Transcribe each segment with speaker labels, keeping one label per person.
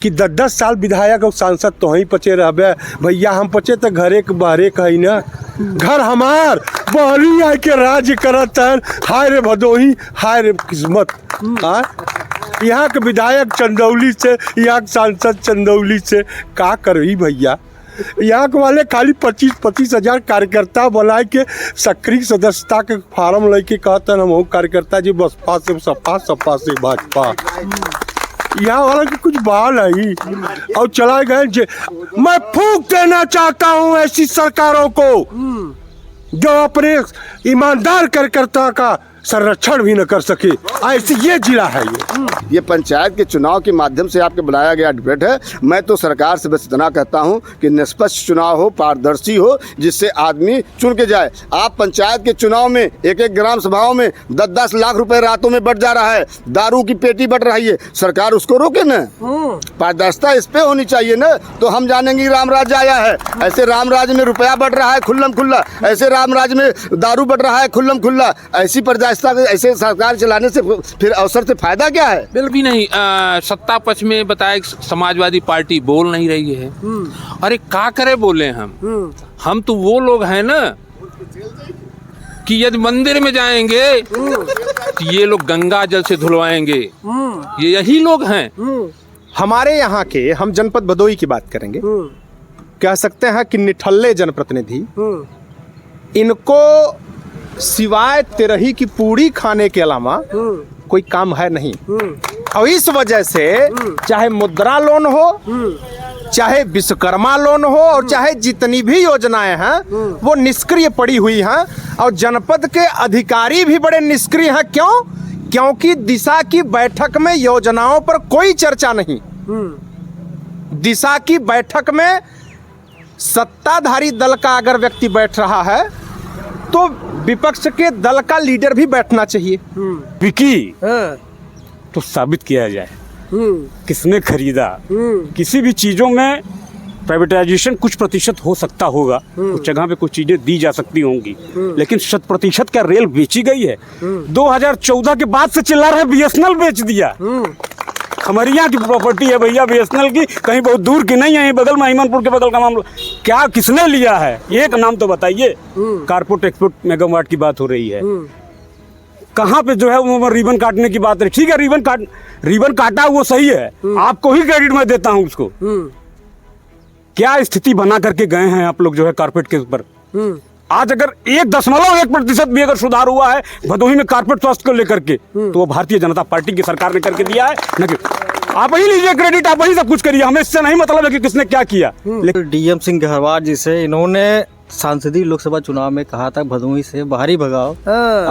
Speaker 1: कि 10-10 साल विधायक और सांसद तो ही पचे रहबे भैया, हम पचे तो घरे के बहरे कही ना, घर हमार बहरी आके के राज्य करत है। हाय रे भदोही, हाय रे किस्मत। यहाँ के विधायक चंदौली से, यहाँ के सांसद चंदौली से, का करी भैया। यहाँ के वाले खाली 25-25 हज़ार कार्यकर्ता बनाए के सक्रिय सदस्यता के फार्म लेके कहते हैं हम कार्यकर्ता जी बसपा से सपा, सपा से भाजपा। यहाँ वाला की कुछ बाल है और चला गए। मैं फूंक देना चाहता हूँ ऐसी सरकारों को जो अपने ईमानदार कार्यकर्ता का संरक्षण भी न कर सके। ऐसे ये जिला है।
Speaker 2: ये पंचायत के चुनाव के माध्यम से आपके बुलाया गया डिबेट है। मैं तो सरकार से बस इतना कहता हूँ कि निष्पक्ष चुनाव हो, पारदर्शी हो, जिससे आदमी चुन के जाए। आप पंचायत के चुनाव में एक ग्राम सभाओं में 10-10 लाख रुपए रातों में बढ़ जा रहा है, दारू की पेटी बढ़ रही है, सरकार उसको रोके न। पारदर्शिता इस पे होनी चाहिए न, तो हम जानेंगे राम राज्य आया है। ऐसे राम राज्य में रुपया बढ़ रहा है खुल्लम खुल्ला, ऐसे राम राज्य में दारू बढ़ रहा है खुल्लम खुल्ला। ऐसी ऐसे सरकार चलाने से फिर अवसर से फायदा क्या है?
Speaker 3: बिल्कुल भी नहीं। सत्ता पक्ष में बताया समाजवादी पार्टी बोल नहीं रही है। अरे क्या करे बोले हम तो वो लोग हैं ना कि यदि मंदिर में जाएंगे तो ये लोग गंगा जल से धुलवाएंगे, ये यही लोग हैं।
Speaker 4: हमारे यहाँ के, हम जनपद भदोही की बात करेंगे, कह सकते हैं कि निठल्ले जनप्रतिनिधि, इनको सिवाय तेरही की पूड़ी खाने के अलावा कोई काम है नहीं। और इस वजह से चाहे मुद्रा लोन हो, चाहे विश्वकर्मा लोन हो, और चाहे जितनी भी योजनाएं हैं वो निष्क्रिय पड़ी हुई हैं। और जनपद के अधिकारी भी बड़े निष्क्रिय हैं। क्यों? क्योंकि दिशा की बैठक में योजनाओं पर कोई चर्चा नहीं। दिशा की बैठक में सत्ताधारी दल का अगर व्यक्ति बैठ रहा है तो विपक्ष के दल का लीडर भी बैठना चाहिए।
Speaker 1: बिकी तो साबित किया जाए किसने खरीदा। किसी भी चीजों में प्राइवेटाइजेशन कुछ प्रतिशत हो सकता होगा, कुछ जगह पे कुछ चीजें दी जा सकती होंगी, लेकिन 100% क्या रेल बेची गई है? 2014 के बाद से चिल्ला रहे बीएसएनएल बेच दिया। हमारी यहाँ की प्रॉपर्टी है भैया बीएसएनएल की, कहीं बहुत दूर की नहीं है, बगल में ईमानपुर के बगल का मामला। क्या किसने लिया है? एक नाम तो बताइए। कारपोर्ट एक्सपोर्ट मेगावाट की बात हो रही है, कहाँ पे जो है वो रिबन काटने की बात है। ठीक है, रिबन काटा वो सही है, आपको ही क्रेडिट मैं देता हूँ उसको। क्या स्थिति बना करके गए हैं आप लोग जो है कारपेट के ऊपर। आज अगर 1.1% भी अगर सुधार हुआ है भदोही में कारपेट स्वास्थ्य को लेकर के, तो वो भारतीय जनता पार्टी की सरकार ने करके दिया है। न कि आप ही लीजिए क्रेडिट, आप ही सब कुछ करिए, हमें इससे नहीं मतलब है कि किसने क्या किया।
Speaker 5: लेकिन डीएम सिंह गहरवार जी से इन्होंने सांसदीय लोकसभा चुनाव में कहा था भदोही से बाहरी भगाओ,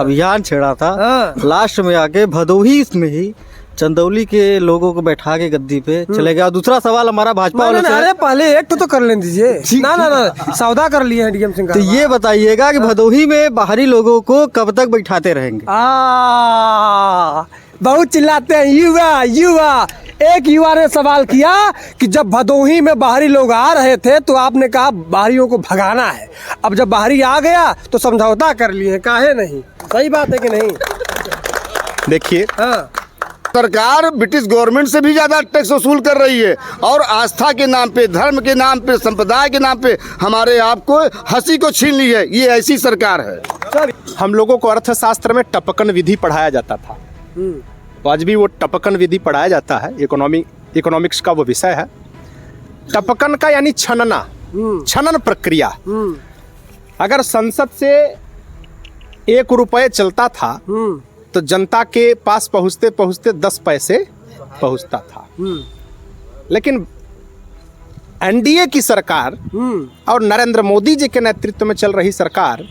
Speaker 5: अभियान छेड़ा था। लास्ट में आके भदोही में ही चंदौली के लोगों को बैठा के गद्दी पे चले गया। दूसरा सवाल हमारा भाजपा वालों से,
Speaker 6: अरे पहले एक तो कर लेने दीजिए ना, सौदा कर लिए हैं डीएम सिंह का।
Speaker 5: तो ये बताइएगा कि भदोही में बाहरी लोगों को कब तक बैठाते रहेंगे?
Speaker 6: बहुत चिल्लाते हैं युवा युवा। एक युवा ने सवाल किया कि जब भदोही में बाहरी लोग आ रहे थे तो आपने कहा बाहरियों को भगाना है, अब जब बाहरी आ गया तो समझौता कर लिए, काहे नहीं? सही बात है कि नहीं?
Speaker 4: देखिए,
Speaker 2: सरकार ब्रिटिश गवर्नमेंट से भी ज्यादा टैक्स वसूल कर रही है, और आस्था के नाम पे, धर्म के नाम पे, संप्रदाय के नाम पे हमारे आपको हंसी को छीन ली है। ये ऐसी सरकार है।
Speaker 4: हम लोगों को अर्थशास्त्र में टपकन विधि पढ़ाया जाता था, आज भी वो टपकन विधि पढ़ाया जाता है। इकोनॉमिक्स का वो विषय है। टपकन का यानी छनना, छनन प्रक्रिया। अगर संसद से 1 रुपये चलता था तो जनता के पास पहुंचते पहुंचते 10 पैसे पहुंचता था। लेकिन एनडीए की सरकार और नरेंद्र मोदी जी के नेतृत्व में चल रही सरकार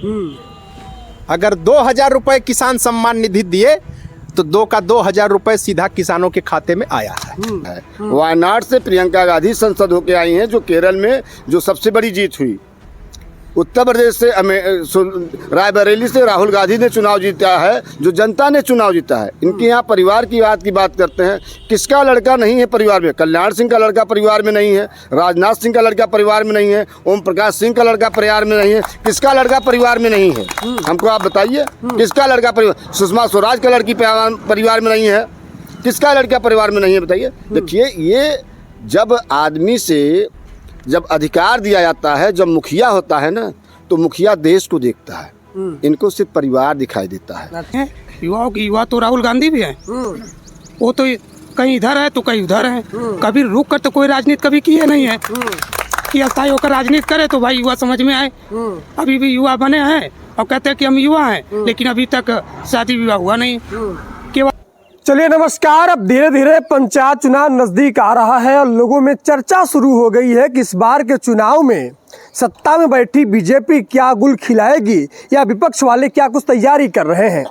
Speaker 4: अगर 2000 रुपये किसान सम्मान निधि दिए तो 2,000 रुपये सीधा किसानों के खाते में आया है।
Speaker 2: वायनाड से प्रियंका गांधी संसद होके आई हैं, जो केरल में जो सबसे बड़ी जीत हुई। उत्तर प्रदेश से रायबरेली से राहुल गांधी ने चुनाव जीता है, जो जनता ने चुनाव जीता है। इनके यहाँ परिवार की बात करते हैं, किसका लड़का नहीं है परिवार में? कल्याण सिंह का लड़का परिवार में नहीं है, राजनाथ सिंह का लड़का परिवार में नहीं है, ओम प्रकाश सिंह का लड़का परिवार में नहीं है। किसका लड़का परिवार में नहीं है? हमको आप बताइए, किसका लड़का परिवार? सुषमा स्वराज का लड़की परिवार में नहीं है, किसका लड़का परिवार में नहीं है? बताइए। देखिए, ये जब आदमी से जब अधिकार दिया जाता है, जब मुखिया होता है ना, तो मुखिया देश को देखता है, इनको सिर्फ परिवार दिखाई देता है।
Speaker 7: युवा तो राहुल गांधी भी है, वो तो कहीं इधर है तो कहीं उधर है, कभी रुक कर तो कोई राजनीति कभी किए नहीं है कि अस्थायी होकर राजनीति करे तो भाई युवा समझ में आए। अभी भी युवा बने हैं और कहते हैं कि हम युवा हैं, लेकिन अभी तक शादी विवाह हुआ नहीं। केवल
Speaker 6: चलिए नमस्कार। अब धीरे धीरे पंचायत चुनाव नजदीक आ रहा है और लोगों में चर्चा शुरू हो गई है कि इस बार के चुनाव में सत्ता में बैठी बीजेपी क्या गुल खिलाएगी या विपक्ष वाले क्या कुछ तैयारी कर रहे हैं,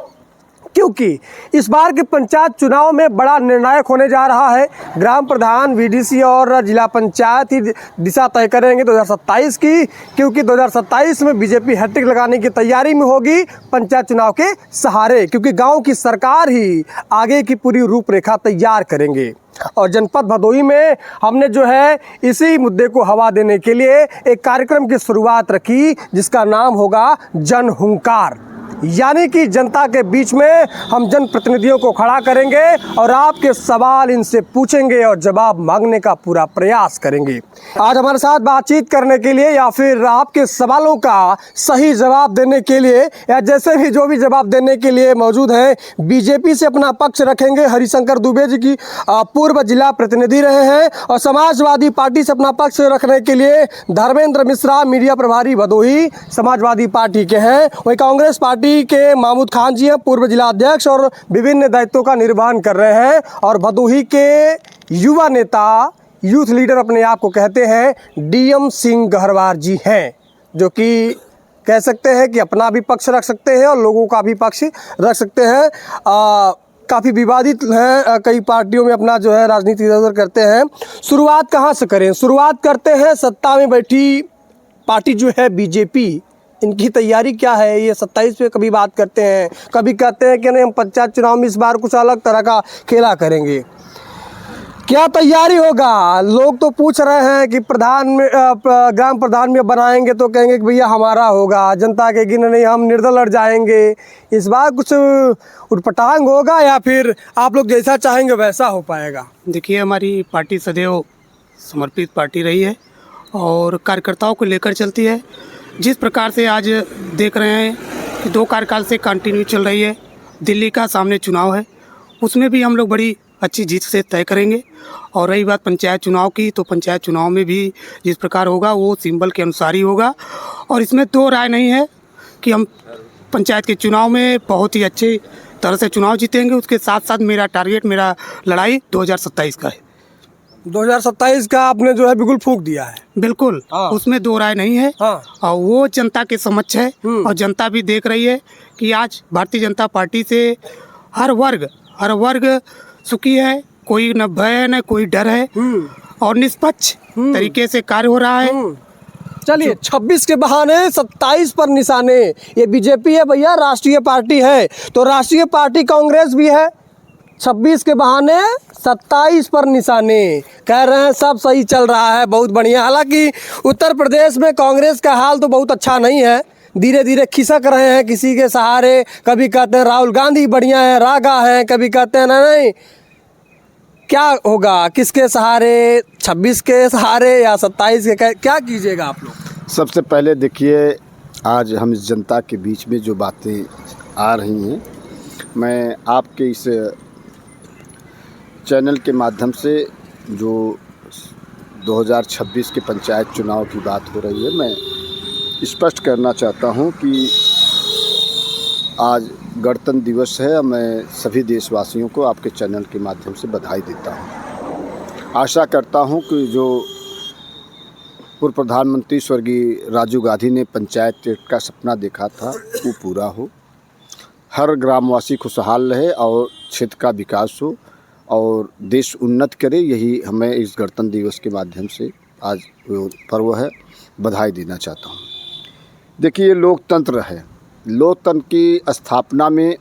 Speaker 6: क्योंकि इस बार के पंचायत चुनाव में बड़ा निर्णायक होने जा रहा है। ग्राम प्रधान, वीडीसी और जिला पंचायत ही दिशा तय करेंगे 2027 की, क्योंकि 2027 में बीजेपी हैट्रिक लगाने की तैयारी में होगी पंचायत चुनाव के सहारे, क्योंकि गांव की सरकार ही आगे की पूरी रूपरेखा तैयार करेंगे। और जनपद भदोही में हमने जो है इसी मुद्दे को हवा देने के लिए एक कार्यक्रम की शुरुआत रखी जिसका नाम होगा जन हुंकार, यानी कि जनता के बीच में हम जनप्रतिनिधियों को खड़ा करेंगे और आपके सवाल इनसे पूछेंगे और जवाब मांगने का पूरा प्रयास करेंगे। आज हमारे साथ बातचीत करने के लिए या फिर आपके सवालों का सही जवाब देने के लिए या जैसे भी जो भी जवाब देने के लिए मौजूद हैं, बीजेपी से अपना पक्ष रखेंगे हरिशंकर दुबे जी की पूर्व जिला प्रतिनिधि रहे हैं, और समाजवादी पार्टी से अपना पक्ष रखने के लिए धर्मेंद्र मिश्रा मीडिया प्रभारी भदोही समाजवादी पार्टी के हैं। वहीं कांग्रेस पार्टी के महमूद खान जी हैं, पूर्व जिला अध्यक्ष और विभिन्न दायित्वों का निर्वहन कर रहे हैं, और भदोही के युवा नेता, यूथ लीडर अपने आप को कहते हैं डीएम सिंह गहरवार जी हैं, जो कि कह सकते हैं कि अपना भी पक्ष रख सकते हैं और लोगों का भी पक्ष रख सकते हैं। काफ़ी विवादित हैं, कई पार्टियों में अपना जो है राजनीति इधर करते हैं। शुरुआत कहाँ से करें? शुरुआत करते हैं सत्ता में बैठी पार्टी जो है बीजेपी, इनकी तैयारी क्या है? ये 27 पे कभी बात करते हैं, कभी कहते हैं कि नहीं हम पंचायत चुनाव में इस बार कुछ अलग तरह का खेला करेंगे। क्या तैयारी होगा? लोग तो पूछ रहे हैं कि प्रधान में ग्राम प्रधान में बनाएंगे तो कहेंगे कि भैया हमारा होगा, जनता के गिन नहीं हम निर्दल लड़ जाएंगे। इस बार कुछ उटपटांग होगा या फिर आप लोग जैसा चाहेंगे वैसा हो पाएगा?
Speaker 7: देखिए, हमारी पार्टी सदैव समर्पित पार्टी रही है और कार्यकर्ताओं को लेकर चलती है। जिस प्रकार से आज देख रहे हैं कि 2 कार्यकाल से कंटिन्यू चल रही है, दिल्ली का सामने चुनाव है, उसमें भी हम लोग बड़ी अच्छी जीत से तय करेंगे। और रही बात पंचायत चुनाव की, तो पंचायत चुनाव में भी जिस प्रकार होगा वो सिंबल के अनुसार ही होगा, और इसमें 2 राय नहीं है कि हम पंचायत के चुनाव में बहुत ही अच्छे तरह से चुनाव जीतेंगे। उसके साथ साथ मेरा टारगेट, मेरा लड़ाई 2027 का है।
Speaker 6: 2027 का आपने जो है बिल्कुल फूंक दिया है।
Speaker 7: बिल्कुल, उसमें 2 राय नहीं है। और वो जनता के समक्ष है और जनता भी देख रही है कि आज भारतीय जनता पार्टी से हर वर्ग सुखी है, कोई न भय है न कोई डर है, और निष्पक्ष तरीके से कार्य हो रहा है।
Speaker 6: चलिए, 26 के बहाने 27 पर निशाने, ये बीजेपी है भैया, राष्ट्रीय पार्टी है, तो राष्ट्रीय पार्टी कांग्रेस भी है। 26 के बहाने 27 पर निशाने, कह रहे हैं सब सही चल रहा है, बहुत बढ़िया। हालांकि उत्तर प्रदेश में कांग्रेस का हाल तो बहुत अच्छा नहीं है, धीरे धीरे खिसक रहे हैं किसी के सहारे। कभी कहते हैं राहुल गांधी बढ़िया है, रागा है, कभी कहते हैं नहीं। क्या होगा, किसके सहारे? 26 के सहारे या 27 के? क्या कीजिएगा आप लोग?
Speaker 2: सबसे पहले देखिए, आज हम इस जनता के बीच में जो बातें आ रही हैं, मैं आपके इस चैनल के माध्यम से जो 2026 के पंचायत चुनाव की बात हो रही है, मैं स्पष्ट करना चाहता हूं कि आज गणतंत्र दिवस है। मैं सभी देशवासियों को आपके चैनल के माध्यम से बधाई देता हूं। आशा करता हूं कि जो पूर्व प्रधानमंत्री स्वर्गीय राजीव गांधी ने पंचायत का सपना देखा था वो पूरा हो, हर ग्रामवासी खुशहाल रहे और क्षेत्र का विकास हो और देश उन्नत करे। यही हमें इस गणतंत्र दिवस के माध्यम से आज जो पर्व है बधाई देना चाहता हूँ। देखिए, लोकतंत्र है, लोकतंत्र की स्थापना में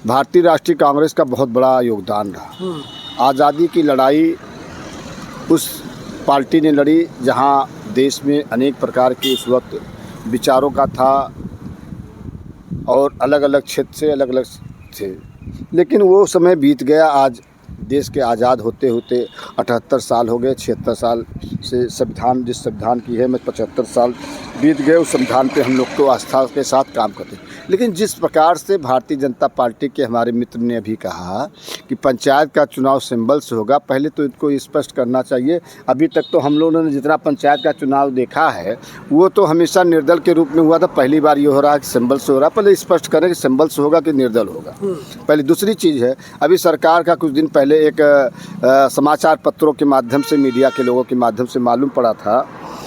Speaker 2: भारतीय राष्ट्रीय कांग्रेस का बहुत बड़ा योगदान रहा। आज़ादी की लड़ाई उस पार्टी ने लड़ी जहां देश में अनेक प्रकार के उस वक्त विचारों का था और अलग अलग क्षेत्र से अलग अलग थे, लेकिन वो समय बीत गया। आज देश के आज़ाद होते होते 78 साल हो गए, 76 साल से संविधान, जिस संविधान की है, मैं 75 साल बीत गए उस संविधान पे हम लोग को आस्था के साथ काम करते हैं। लेकिन जिस प्रकार से भारतीय जनता पार्टी के हमारे मित्र ने अभी कहा कि पंचायत का चुनाव सिंबल से होगा, पहले तो इनको स्पष्ट करना चाहिए। अभी तक तो हम लोगों ने जितना पंचायत का चुनाव देखा है वो तो हमेशा निर्दल के रूप में हुआ था, पहली बार ये हो रहा है कि सिंबल से हो रहा है। पहले स्पष्ट करें कि सिंबल से होगा कि निर्दल होगा। पहले दूसरी चीज़ है, अभी सरकार का कुछ दिन पहले एक समाचार पत्रों के माध्यम से, मीडिया के लोगों के माध्यम से मालूम पड़ा था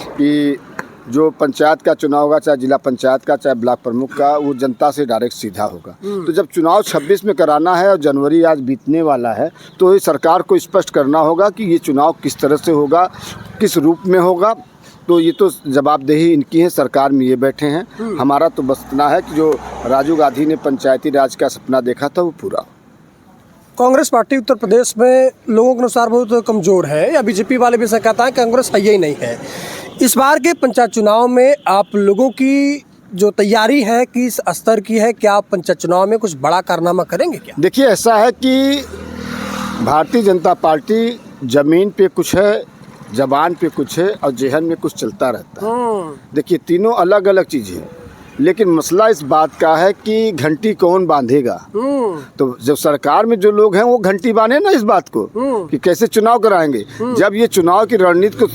Speaker 2: कि जो पंचायत का चुनाव होगा, चाहे जिला पंचायत का, चाहे ब्लॉक प्रमुख का, वो जनता से डायरेक्ट सीधा होगा। तो जब चुनाव 26 में कराना है और जनवरी आज बीतने वाला है, तो ये सरकार को स्पष्ट करना होगा कि ये चुनाव किस तरह से होगा, किस रूप में होगा। तो ये तो जवाबदेही इनकी है, सरकार में ये बैठे हैं। हमारा तो बस इतना है कि जो राजीव गांधी ने पंचायती राज का सपना देखा था वो पूरा।
Speaker 6: कांग्रेस पार्टी उत्तर प्रदेश में लोगों के अनुसार बहुत कमज़ोर है, या बीजेपी वाले भी ऐसा कहता है कांग्रेस है ही नहीं है। इस बार के पंचायत चुनाव में आप लोगों की जो तैयारी है किस स्तर की है? क्या आप पंचायत चुनाव में कुछ बड़ा कारनामा करेंगे क्या?
Speaker 2: देखिए, ऐसा है कि भारतीय जनता पार्टी ज़मीन पे कुछ है, ज़बान पे कुछ है और जेहन में कुछ चलता रहता है। देखिए, तीनों अलग अलग चीज़ें हैं, लेकिन मसला इस बात का है कि घंटी कौन बांधेगा। तो जब सरकार में जो लोग हैं वो घंटी बांधे ना इस बात को कि कैसे चुनाव कराएंगे। जब ये चुनाव की रणनीति को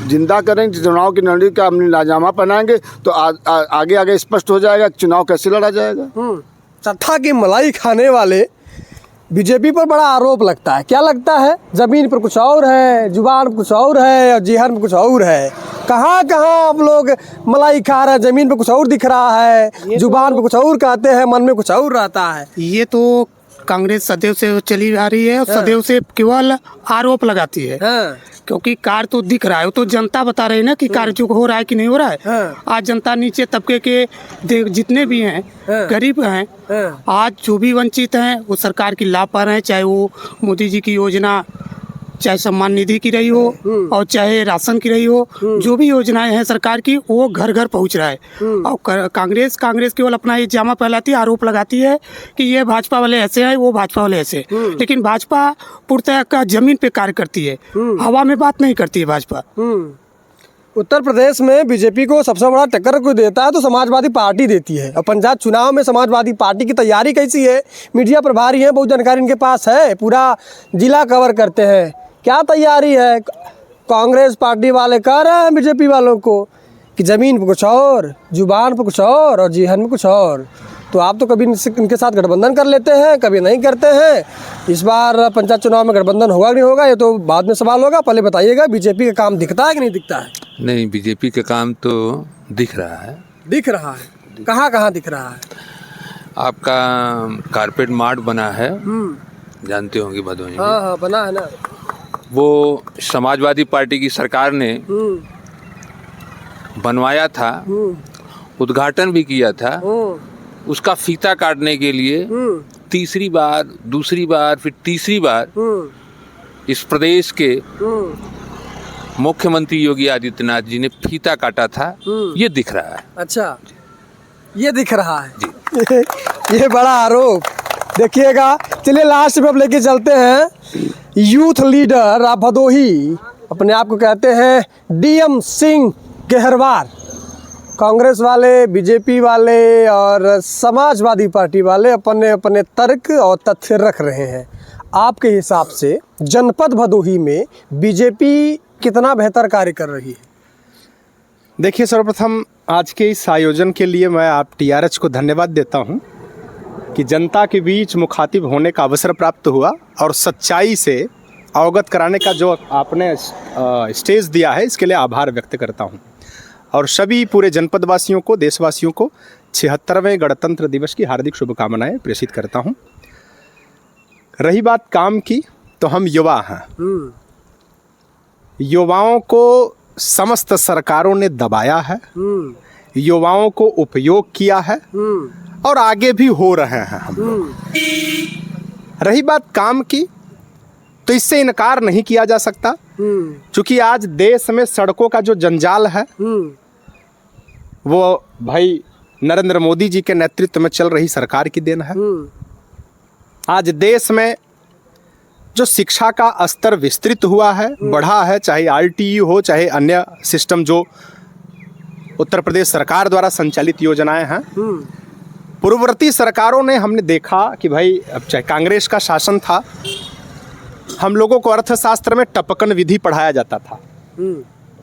Speaker 2: जिंदा करेंगे, चुनाव की रणनीति का हमने लाजामा पहनाएंगे, तो आगे आगे स्पष्ट हो जाएगा कि चुनाव कैसे लड़ा जाएगा।
Speaker 6: तथा की मलाई खाने वाले बीजेपी पर बड़ा आरोप लगता है। क्या लगता है? जमीन पर कुछ और है, जुबान पर कुछ और है और जेहन पर कुछ और है। कहाँ कहाँ आप लोग मलाई खा रहे हैं? जमीन पे कुछ और दिख रहा है, जुबान पे कुछ और कहते हैं, मन में कुछ और रहता है।
Speaker 7: ये तो कांग्रेस सदैव से चली आ रही है और सदैव से केवल आरोप लगाती है। क्योंकि कार्य तो दिख रहा है, वो तो जनता बता रही है ना कि कार्य जो हो रहा है कि नहीं हो रहा है। आज जनता नीचे तबके के जितने भी हैं, गरीब हैं, आज जो भी वंचित हैं वो सरकार की लाभ पा रहे हैं, चाहे वो मोदी जी की योजना, चाहे सम्मान निधि की रही हो और चाहे राशन की रही हो, जो भी योजनाएं हैं सरकार की वो घर घर पहुंच रहा है। और कांग्रेस केवल अपना ये जामा पहनाती है, आरोप लगाती है कि ये भाजपा वाले ऐसे हैं, वो भाजपा वाले ऐसे। लेकिन भाजपा पूर्णतः का जमीन पे कार्य करती है, हवा में बात नहीं करती है भाजपा।
Speaker 6: उत्तर प्रदेश में बीजेपी को सबसे बड़ा टक्कर कोई देता है तो समाजवादी पार्टी देती है। और पंचायत चुनाव में समाजवादी पार्टी की तैयारी कैसी है? मीडिया प्रभारी है, बहुत जानकारी इनके पास है, पूरा जिला कवर करते हैं। क्या तैयारी है? कांग्रेस पार्टी वाले कह रहे हैं बीजेपी वालों को कि ज़मीन पर कुछ और, जुबान पर कुछ और जेहन में कुछ और। तो आप तो कभी इनके साथ गठबंधन कर लेते हैं, कभी नहीं करते हैं। इस बार पंचायत चुनाव में गठबंधन होगा कि नहीं होगा ये तो बाद में सवाल होगा। पहले बताइएगा, बीजेपी का काम दिखता है कि नहीं दिखता है?
Speaker 3: नहीं, बीजेपी का काम तो दिख रहा है।
Speaker 6: दिख रहा है? कहाँ कहाँ दिख रहा है?
Speaker 3: आपका कारपेट मार्ट बना है, जानते होंगे भदोही में।
Speaker 6: हाँ, बना है ना।
Speaker 3: वो समाजवादी पार्टी की सरकार ने बनवाया था, उद्घाटन भी किया था। उसका फीता काटने के लिए तीसरी बार, दूसरी बार, फिर तीसरी बार इस प्रदेश के मुख्यमंत्री योगी आदित्यनाथ जी ने फीता काटा था। ये दिख रहा है। अच्छा,
Speaker 6: ये दिख रहा है जी। ये बड़ा आरोप देखिएगा। चलिए लास्ट में अब लेके चलते हैं यूथ लीडर आप भदोही, अपने आप को कहते हैं डीएम सिंह गहरवार। कांग्रेस वाले, बीजेपी वाले और समाजवादी पार्टी वाले अपने अपने तर्क और तथ्य रख रहे हैं। आपके हिसाब से जनपद भदोही में बीजेपी कितना बेहतर कार्य कर रही है?
Speaker 4: देखिए, सर्वप्रथम आज के इस आयोजन के लिए मैं आप टीआरएच को धन्यवाद देता हूं कि जनता के बीच मुखातिब होने का अवसर प्राप्त हुआ और सच्चाई से अवगत कराने का जो आपने स्टेज दिया है, इसके लिए आभार व्यक्त करता हूं। और सभी पूरे जनपदवासियों को, देशवासियों को 76वें गणतंत्र दिवस की हार्दिक शुभकामनाएं प्रेषित करता हूं। रही बात काम की, तो हम युवा हैं। युवाओं को समस्त सरकारों ने दबाया है, युवाओं को उपयोग किया है और आगे भी हो रहे हैं हम लोग। रही बात काम की, तो इससे इनकार नहीं किया जा सकता, क्योंकि आज देश में सड़कों का जो जंजाल है वो भाई नरेंद्र मोदी जी के नेतृत्व में चल रही सरकार की देन है। आज देश में जो शिक्षा का स्तर विस्तृत हुआ है, बढ़ा है, चाहे RTE हो, चाहे अन्य सिस्टम जो उत्तर प्रदेश सरकार द्वारा संचालित योजनाएं हैं। पूर्ववर्ती सरकारों ने हमने देखा कि भाई अब चाहे कांग्रेस का शासन था, हम लोगों को अर्थशास्त्र में टपकन विधि पढ़ाया जाता था।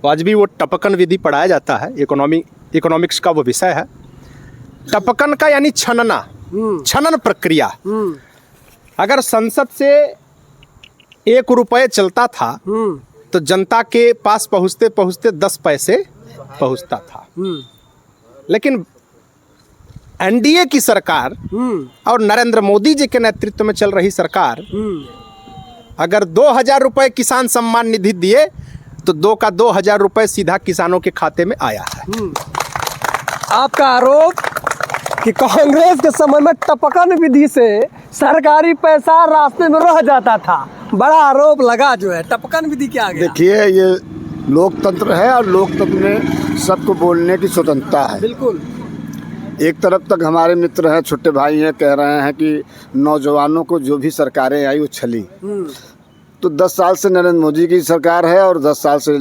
Speaker 4: आज भी वो टपकन विधि पढ़ाया जाता है, इकोनॉमिक्स का वो विषय है। टपकन का यानी छनना, छनन प्रक्रिया। अगर संसद से 1 रुपये चलता था तो जनता के पास पहुंचते पहुंचते 10 पैसे पहुंचता था। लेकिन NDA की सरकार और नरेंद्र मोदी जी के नेतृत्व में चल रही सरकार अगर 2000 रुपये किसान सम्मान निधि दिए तो 2000 रुपये सीधा किसानों के खाते में आया है।
Speaker 6: आपका आरोप कि कांग्रेस के समय में टपकन विधि से सरकारी पैसा रास्ते में रह जाता था, बड़ा आरोप लगा जो है। टपकन विधि क्या आ गया?
Speaker 2: देखिए, ये लोकतंत्र है और लोकतंत्र में सबको बोलने की स्वतंत्रता है।
Speaker 6: बिल्कुल।
Speaker 2: एक तरफ तक हमारे मित्र हैं, छोटे भाई हैं, कह रहे हैं कि नौजवानों को जो भी सरकारें आई वो छली। तो 10 साल से नरेंद्र मोदी की सरकार है और 10 साल से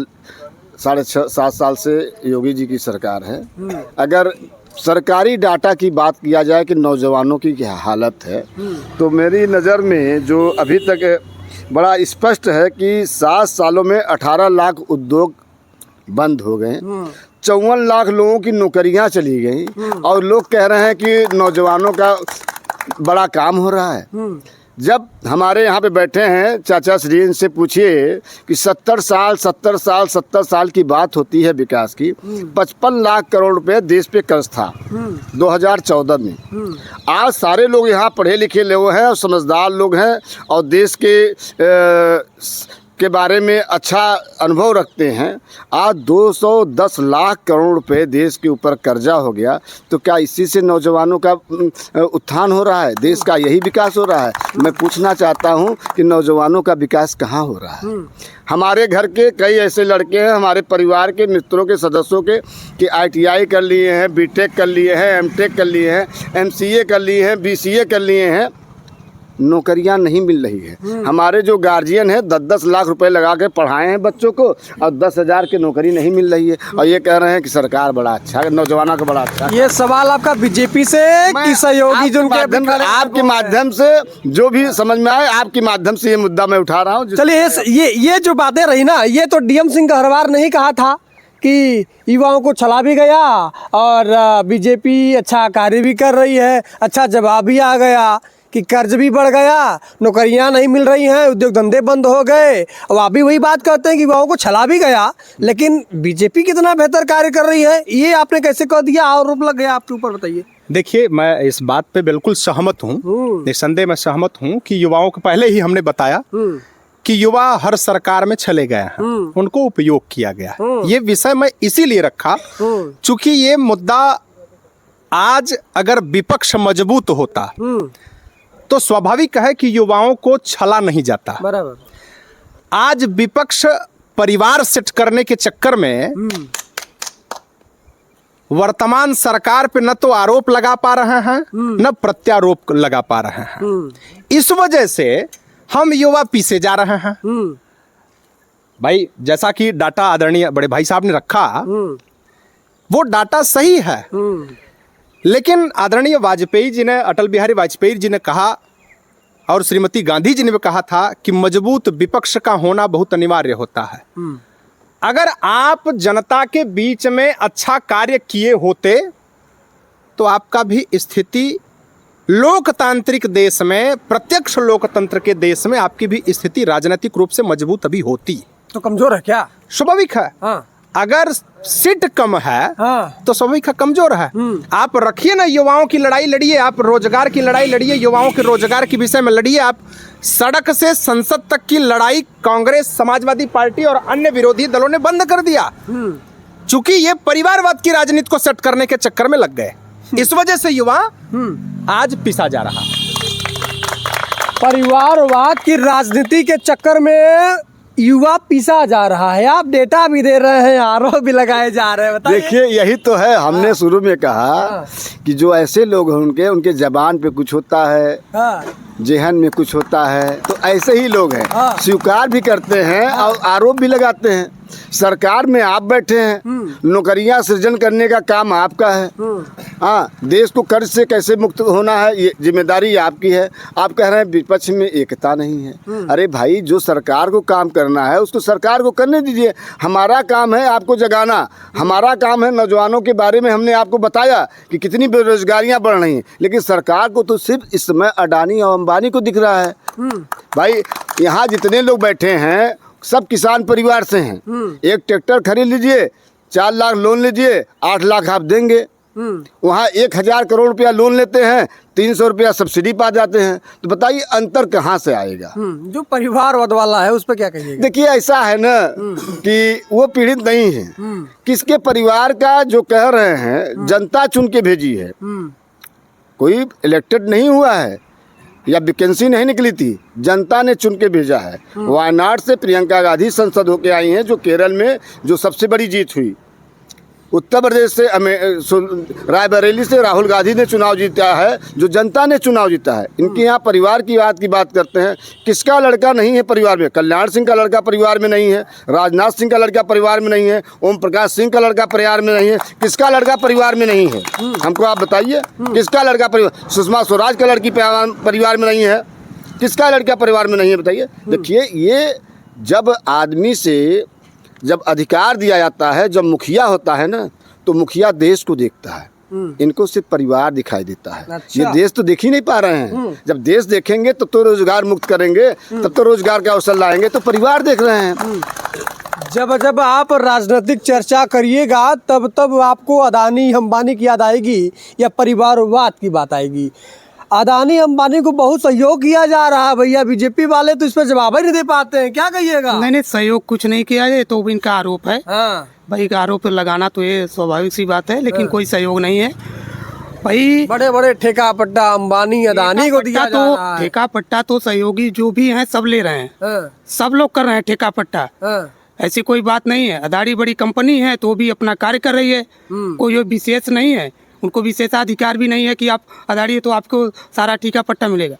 Speaker 2: 6.5-7 साल से योगी जी की सरकार है। अगर सरकारी डाटा की बात किया जाए कि नौजवानों की क्या हालत है, तो मेरी नज़र में जो अभी तक बड़ा स्पष्ट है कि 7 सालों में 18 लाख उद्योग बंद हो गए, 54 लाख लोगों की नौकरियां चली गई और लोग कह रहे हैं कि नौजवानों का बड़ा काम हो रहा है। जब हमारे यहाँ पे बैठे हैं चाचा श्री, इनसे पूछिए कि 70 साल की बात होती है विकास की। 55 लाख करोड़ रुपए देश पे कर्ज था 2014 में। आज सारे लोग यहाँ पढ़े लिखे लोग हैं और समझदार लोग हैं और देश के बारे में अच्छा अनुभव रखते हैं। आज 210 लाख करोड़ रुपए देश के ऊपर कर्जा हो गया, तो क्या इसी से नौजवानों का उत्थान हो रहा है? देश का यही विकास हो रहा है? मैं पूछना चाहता हूं कि नौजवानों का विकास कहाँ हो रहा है? हमारे घर के कई ऐसे लड़के हैं, हमारे परिवार के मित्रों के सदस्यों के कि ITI कर लिए हैं, BTech कर लिए हैं, MTech कर लिए हैं, MCA कर लिए हैं, BCA कर लिए हैं, नौकरियां नहीं मिल रही है। हमारे जो गार्जियन है 10-10 लाख रुपए लगा के पढ़ाए हैं बच्चों को और 10,000 की नौकरी नहीं मिल रही है और ये कह रहे हैं कि सरकार बड़ा अच्छा है, नौजवानों का बड़ा अच्छा है।
Speaker 6: ये सवाल आपका बीजेपी से कि सहयोगी जो
Speaker 2: आपके माध्यम से जो भी समझ में आए, आपके माध्यम से ये मुद्दा मैं उठा रहा हूँ।
Speaker 6: चलिए, ये जो बातें रही ना, ये तो DM सिंह गहरवार नहीं कहा था कि युवाओं को छला भी गया और बीजेपी अच्छा कार्य भी कर रही है। अच्छा जवाब भी आ गया कि कर्ज भी बढ़ गया, नौकरियां नहीं मिल रही हैं, उद्योग धंधे बंद हो गए। और आप भी वही बात कहते हैं कि युवाओं को छला भी गया, लेकिन बीजेपी कितना बेहतर कार्य कर रही है, ये आपने कैसे कह दिया? आरोप लग गया आपके ऊपर, बताइए।
Speaker 4: देखिए, मैं इस बात पे बिल्कुल सहमत हूँ, निस्संदेह मैं सहमत हूँ कि युवाओं को पहले ही हमने बताया कि युवा हर सरकार में चले गए हैं, उनको उपयोग किया गया। ये विषय मैं इसीलिए रखा चूंकि ये मुद्दा आज अगर विपक्ष मजबूत होता तो स्वाभाविक है कि युवाओं को छला नहीं जाता।
Speaker 6: बराबर।
Speaker 4: आज विपक्ष परिवार सेट करने के चक्कर में वर्तमान सरकार पे न तो आरोप लगा पा रहे हैं न प्रत्यारोप लगा पा रहे हैं। इस वजह से हम युवा पीछे जा रहे हैं। भाई, जैसा कि डाटा आदरणीय बड़े भाई साहब ने रखा, वो डाटा सही है, लेकिन आदरणीय वाजपेयी जी ने, अटल बिहारी वाजपेयी जी ने कहा और श्रीमती गांधी जी ने भी कहा था कि मजबूत विपक्ष का होना बहुत अनिवार्य होता है। अगर आप जनता के बीच में अच्छा कार्य किए होते तो आपका भी स्थिति लोकतांत्रिक देश में, प्रत्यक्ष लोकतंत्र के देश में आपकी भी स्थिति राजनीतिक रूप से मजबूत अभी होती।
Speaker 6: तो कमजोर है क्या?
Speaker 4: स्वाभाविक है। हाँ। अगर सीट कम है तो स्वाभाविक है कमजोर है। आप रखिए ना, युवाओं की लड़ाई लड़िए, आप रोजगार की लड़ाई लड़िए, युवाओं के रोजगार के विषय में लड़िए। आप सड़क से संसद तक की लड़ाई कांग्रेस, समाजवादी पार्टी और अन्य विरोधी दलों ने बंद कर दिया, चूंकि ये परिवारवाद की राजनीति को सेट करने के चक्कर में लग गए। इस वजह से युवा आज पिसा जा रहा।
Speaker 6: परिवारवाद की राजनीति के चक्कर में युवा पीसा जा रहा है। आप डेटा भी दे रहे हैं, आरोप भी लगाए जा रहे हैं, बताइए।
Speaker 2: देखिए, यही तो है, हमने शुरू में कहा कि जो ऐसे लोग हैं उनके जबान पे कुछ होता है, जेहन में कुछ होता है, तो ऐसे ही लोग हैं, स्वीकार भी करते हैं और आरोप भी लगाते हैं। सरकार में आप बैठे हैं, नौकरियां सृजन करने का काम आपका है। हाँ, देश को कर्ज से कैसे मुक्त होना है ये जिम्मेदारी आपकी है। आप कह रहे हैं विपक्ष में एकता नहीं है। अरे भाई, जो सरकार को काम करना है उसको सरकार को करने दीजिए। हमारा काम है आपको जगाना, हमारा काम है नौजवानों के बारे में हमने आपको बताया कि कितनी बेरोजगारियां बढ़ रही हैं, लेकिन सरकार को तो सिर्फ इस समय अडानी और अंबानी को दिख रहा है। भाई, यहाँ जितने लोग बैठे हैं सब किसान परिवार से हैं। एक ट्रैक्टर खरीद लीजिए, 4 लाख लोन लीजिए, 8 लाख आप देंगे। वहाँ 1000 करोड़ रुपया लोन लेते हैं, 300 रुपया सब्सिडी पा जाते हैं। तो बताइए अंतर कहाँ से आएगा?
Speaker 6: जो परिवारवाद वाला है उस पर क्या कहिएगा?
Speaker 2: देखिए, ऐसा है ना कि वो पीड़ित नहीं है। किसके परिवार का जो कह रहे हैं, जनता चुन के भेजी है, कोई इलेक्टेड नहीं हुआ है या वैकेंसी नहीं निकली थी, जनता ने चुन के भेजा है। वायनाड से प्रियंका गांधी संसद होके आई हैं, जो केरल में जो सबसे बड़ी जीत हुई। उत्तर प्रदेश से रायबरेली से राहुल गांधी ने चुनाव जीता है, जो जनता ने चुनाव जीता है। इनके यहाँ परिवार की बात करते हैं, किसका लड़का नहीं है परिवार में? कल्याण सिंह का लड़का परिवार में नहीं है, राजनाथ सिंह का लड़का परिवार में नहीं है, ओम प्रकाश सिंह का लड़का परिवार में नहीं है। किसका लड़का परिवार में नहीं है? हमको आप बताइए, किसका लड़का परिवार? सुषमा स्वराज का लड़की परिवार में नहीं है, किसका लड़का परिवार में नहीं है? बताइए। देखिए, ये जब आदमी से जब अधिकार दिया जाता है, जब मुखिया होता है ना, तो मुखिया देश को देखता है, इनको सिर्फ परिवार दिखाई देता है।
Speaker 6: अच्छा।
Speaker 2: ये देश तो देख ही नहीं पा रहे हैं। जब देश देखेंगे तब तो रोजगार मुक्त करेंगे, तब तो रोजगार का अवसर लाएंगे। तो परिवार देख रहे हैं।
Speaker 6: जब आप राजनीतिक चर्चा करिएगा तब आपको अदानी अंबानी की याद आएगी या परिवारवाद की बात आएगी? अदानी अंबानी को बहुत सहयोग किया जा रहा है भैया, बीजेपी वाले तो इस पर जवाब ही नहीं दे पाते हैं, क्या कहिएगा?
Speaker 7: नहीं, सहयोग कुछ नहीं किया है, तो इनका आरोप है।
Speaker 6: हाँ।
Speaker 7: भाई, का आरोप लगाना तो ये स्वाभाविक सी बात है, लेकिन कोई सहयोग नहीं है भाई।
Speaker 6: बड़े बड़े ठेका पट्टा अंबानी अदानी को दिया जा रहा है।
Speaker 7: ठेका पट्टा तो सहयोगी जो भी हैं सब ले रहे हैं।
Speaker 6: हाँ।
Speaker 7: सब लोग कर रहे हैं ठेका पट्टा।
Speaker 6: हाँ।
Speaker 7: ऐसी कोई बात नहीं है। अदानी बड़ी कंपनी है तो भी अपना कार्य कर रही है, कोई विशेष नहीं है। उनको विशेषाधिकार भी नहीं है कि आप अदानी है तो आपको सारा ठेका पट्टा मिलेगा।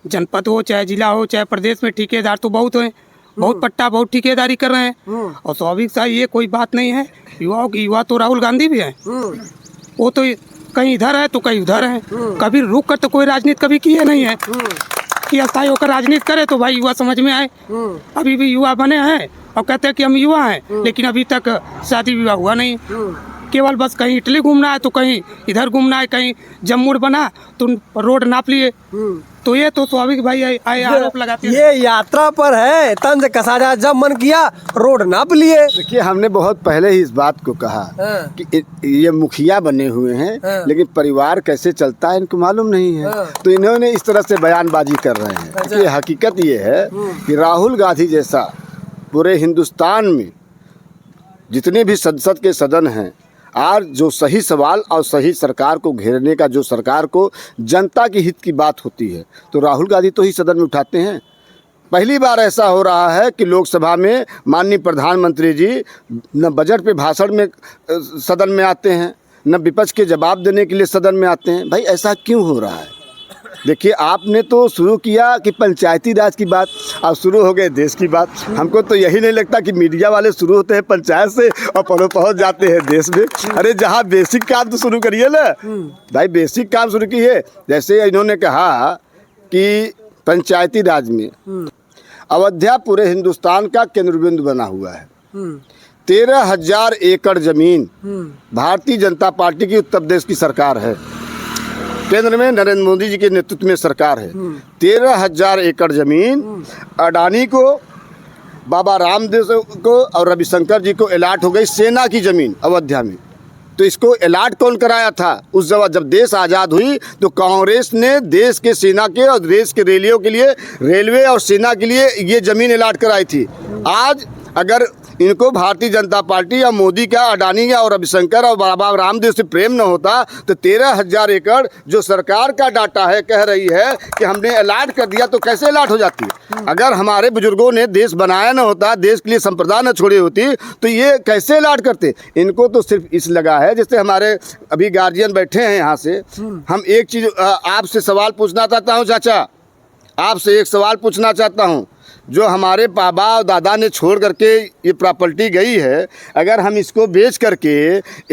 Speaker 7: जनपद हो चाहे जिला हो चाहे प्रदेश में ठेकेदार तो बहुत हैं, बहुत पट्टा बहुत ठेकेदारी कर रहे हैं। और स्वाभाविक सा ये कोई बात नहीं है। युवा तो राहुल गांधी भी हैं, वो तो कहीं इधर है तो कहीं उधर है। कभी रुक कर तो कोई राजनीति कभी किए नहीं है कि अस्थायी होकर राजनीति करे तो भाई युवा समझ में आए। अभी भी युवा बने हैं और कहते हैं कि हम युवा हैं, लेकिन अभी तक शादी विवाह हुआ नहीं। केवल बस कहीं इटली घूमना है तो कहीं इधर घूमना है, कहीं जम्मू बना तो रोड नाप लिए। तो ये तो स्वाभाविक भाई आरोप लगाते हैं।
Speaker 6: ये यात्रा पर है, तंज कसा जा, जब मन किया रोड नाप लिए।
Speaker 2: देखिए, हमने बहुत पहले ही इस बात को कहा कि ये मुखिया बने हुए हैं, लेकिन परिवार कैसे चलता है इनको मालूम नहीं है। तो इन्होंने इस तरह से बयानबाजी कर रहे हैं। कि हकीकत ये है कि राहुल गांधी जैसा पूरे हिंदुस्तान में जितने भी संसद के सदन हैं, आज जो सही सवाल और सही सरकार को घेरने का, जो सरकार को जनता की हित की बात होती है, तो राहुल गांधी तो ही सदन में उठाते हैं। पहली बार ऐसा हो रहा है कि लोकसभा में माननीय प्रधानमंत्री जी न बजट पे भाषण में सदन में आते हैं, न विपक्ष के जवाब देने के लिए सदन में आते हैं। भाई, ऐसा क्यों हो रहा है? देखिए, आपने तो शुरू किया कि पंचायती राज की बात, अब शुरू हो गए देश की बात। हमको तो यही नहीं लगता कि मीडिया वाले शुरू होते हैं पंचायत से और पहुंच जाते हैं देश में। अरे, जहाँ बेसिक काम तो शुरू करिए ना भाई, बेसिक काम शुरू कीजिए। जैसे इन्होंने कहा कि पंचायती राज में अयोध्या पूरे हिंदुस्तान का केंद्र बिंदु बना हुआ है। 13,000 एकड़ जमीन भारतीय जनता पार्टी की उत्तर प्रदेश की सरकार है, केंद्र में नरेंद्र मोदी जी के नेतृत्व में सरकार है। 13,000 एकड़ जमीन अडानी को, बाबा रामदेव को और रविशंकर जी को अलाट हो गई, सेना की जमीन अयोध्या में। तो इसको अलाट कौन कराया था? उस जब देश आज़ाद हुई तो कांग्रेस ने देश के सेना के और देश के रेलियों के लिए, रेलवे और सेना के लिए ये ज़मीन अलाट कराई थी। आज अगर इनको भारतीय जनता पार्टी या मोदी का, अडानी या और रविशंकर और बाबा रामदेव से प्रेम न होता तो 13,000 एकड़ जो सरकार का डाटा है कह रही है कि हमने अलाट कर दिया, तो कैसे अलाट हो जाती? अगर हमारे बुजुर्गों ने देश बनाया न होता, देश के लिए संप्रदा न छोड़ी होती, तो ये कैसे अलाट करते? इनको तो सिर्फ इस लगा है, जैसे हमारे अभी गार्जियन बैठे हैं यहाँ से, हम एक चीज़ आपसे सवाल पूछना चाहता हूँ चाचा, आपसे एक सवाल पूछना चाहता हूँ, जो हमारे बाबा और दादा ने छोड़ करके ये प्रॉपर्टी गई है, अगर हम इसको बेच करके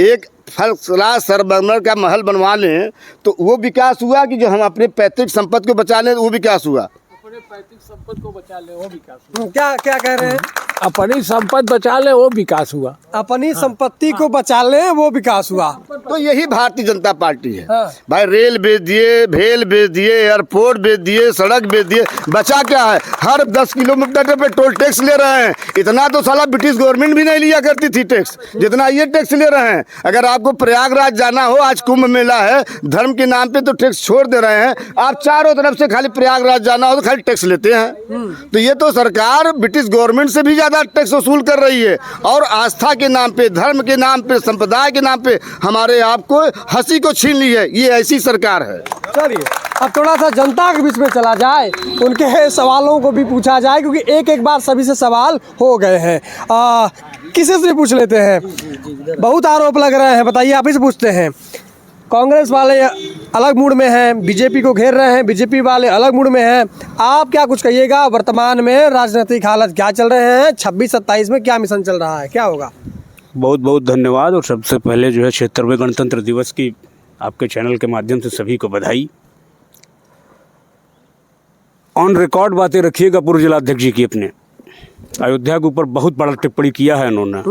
Speaker 2: एक फर्स्ट क्लास सरबमर का महल बनवा लें तो वो विकास हुआ कि जो हम अपने पैतृक संपत्ति को बचा लें वो विकास हुआ?
Speaker 8: अपने पैतृक संपत्ति को बचा ले वो विकास हुआ।
Speaker 6: क्या क्या कह रहे हैं?
Speaker 8: अपनी संपत्ति बचा ले वो विकास हुआ।
Speaker 6: अपनी संपत्ति को बचा ले वो विकास हुआ।
Speaker 2: तो यही भारतीय जनता पार्टी है।
Speaker 6: हाँ।
Speaker 2: भाई रेल बेच दिए, भेल बेच दिए, एयरपोर्ट बेच दिए, सड़क बेच दिए, बचा क्या है? हर 10 किलोमीटर पे टोल टैक्स ले रहे हैं। इतना तो साला ब्रिटिश गवर्नमेंट भी नहीं लिया करती थी टैक्स, जितना ये टैक्स ले रहे हैं। अगर आपको प्रयागराज जाना हो, आज कुंभ मेला है, धर्म के नाम पे तो टैक्स छोड़ दे रहे हैं। आप चारों तरफ से खाली प्रयागराज जाना हो तो खाली टैक्स लेते हैं। तो ये तो सरकार ब्रिटिश गवर्नमेंट से भी ज्यादा टैक्स वसूल कर रही है, और आस्था के नाम पे, धर्म के नाम पे, संप्रदाय के नाम पे हमारे आपको हंसी को छीन ली है। ये ऐसी सरकार है।
Speaker 6: चलिए अब थोड़ा सा जनता के बीच में चला जाए, उनके सवालों को भी पूछा जाए, क्योंकि एक एक बार सभी से सवाल हो गए हैं। किसी से पूछ लेते हैं, बहुत आरोप लग रहे हैं, बताइए आप ही से पूछते हैं। कांग्रेस वाले अलग मूड में हैं, बीजेपी को घेर रहे हैं, बीजेपी वाले अलग मूड में हैं। आप क्या कुछ कहिएगा, वर्तमान में राजनीतिक हालत क्या चल रहे हैं, 26-27 में क्या मिशन चल रहा है, क्या होगा?
Speaker 1: बहुत बहुत धन्यवाद। और सबसे पहले जो है 76वें गणतंत्र दिवस की आपके चैनल के माध्यम से सभी को बधाई। ऑन रिकॉर्ड बातें रखिएगा पूर्व जिलाध्यक्ष जी की। अपने अयोध्या के ऊपर बहुत बड़ा टिप्पणी किया है इन्होंने,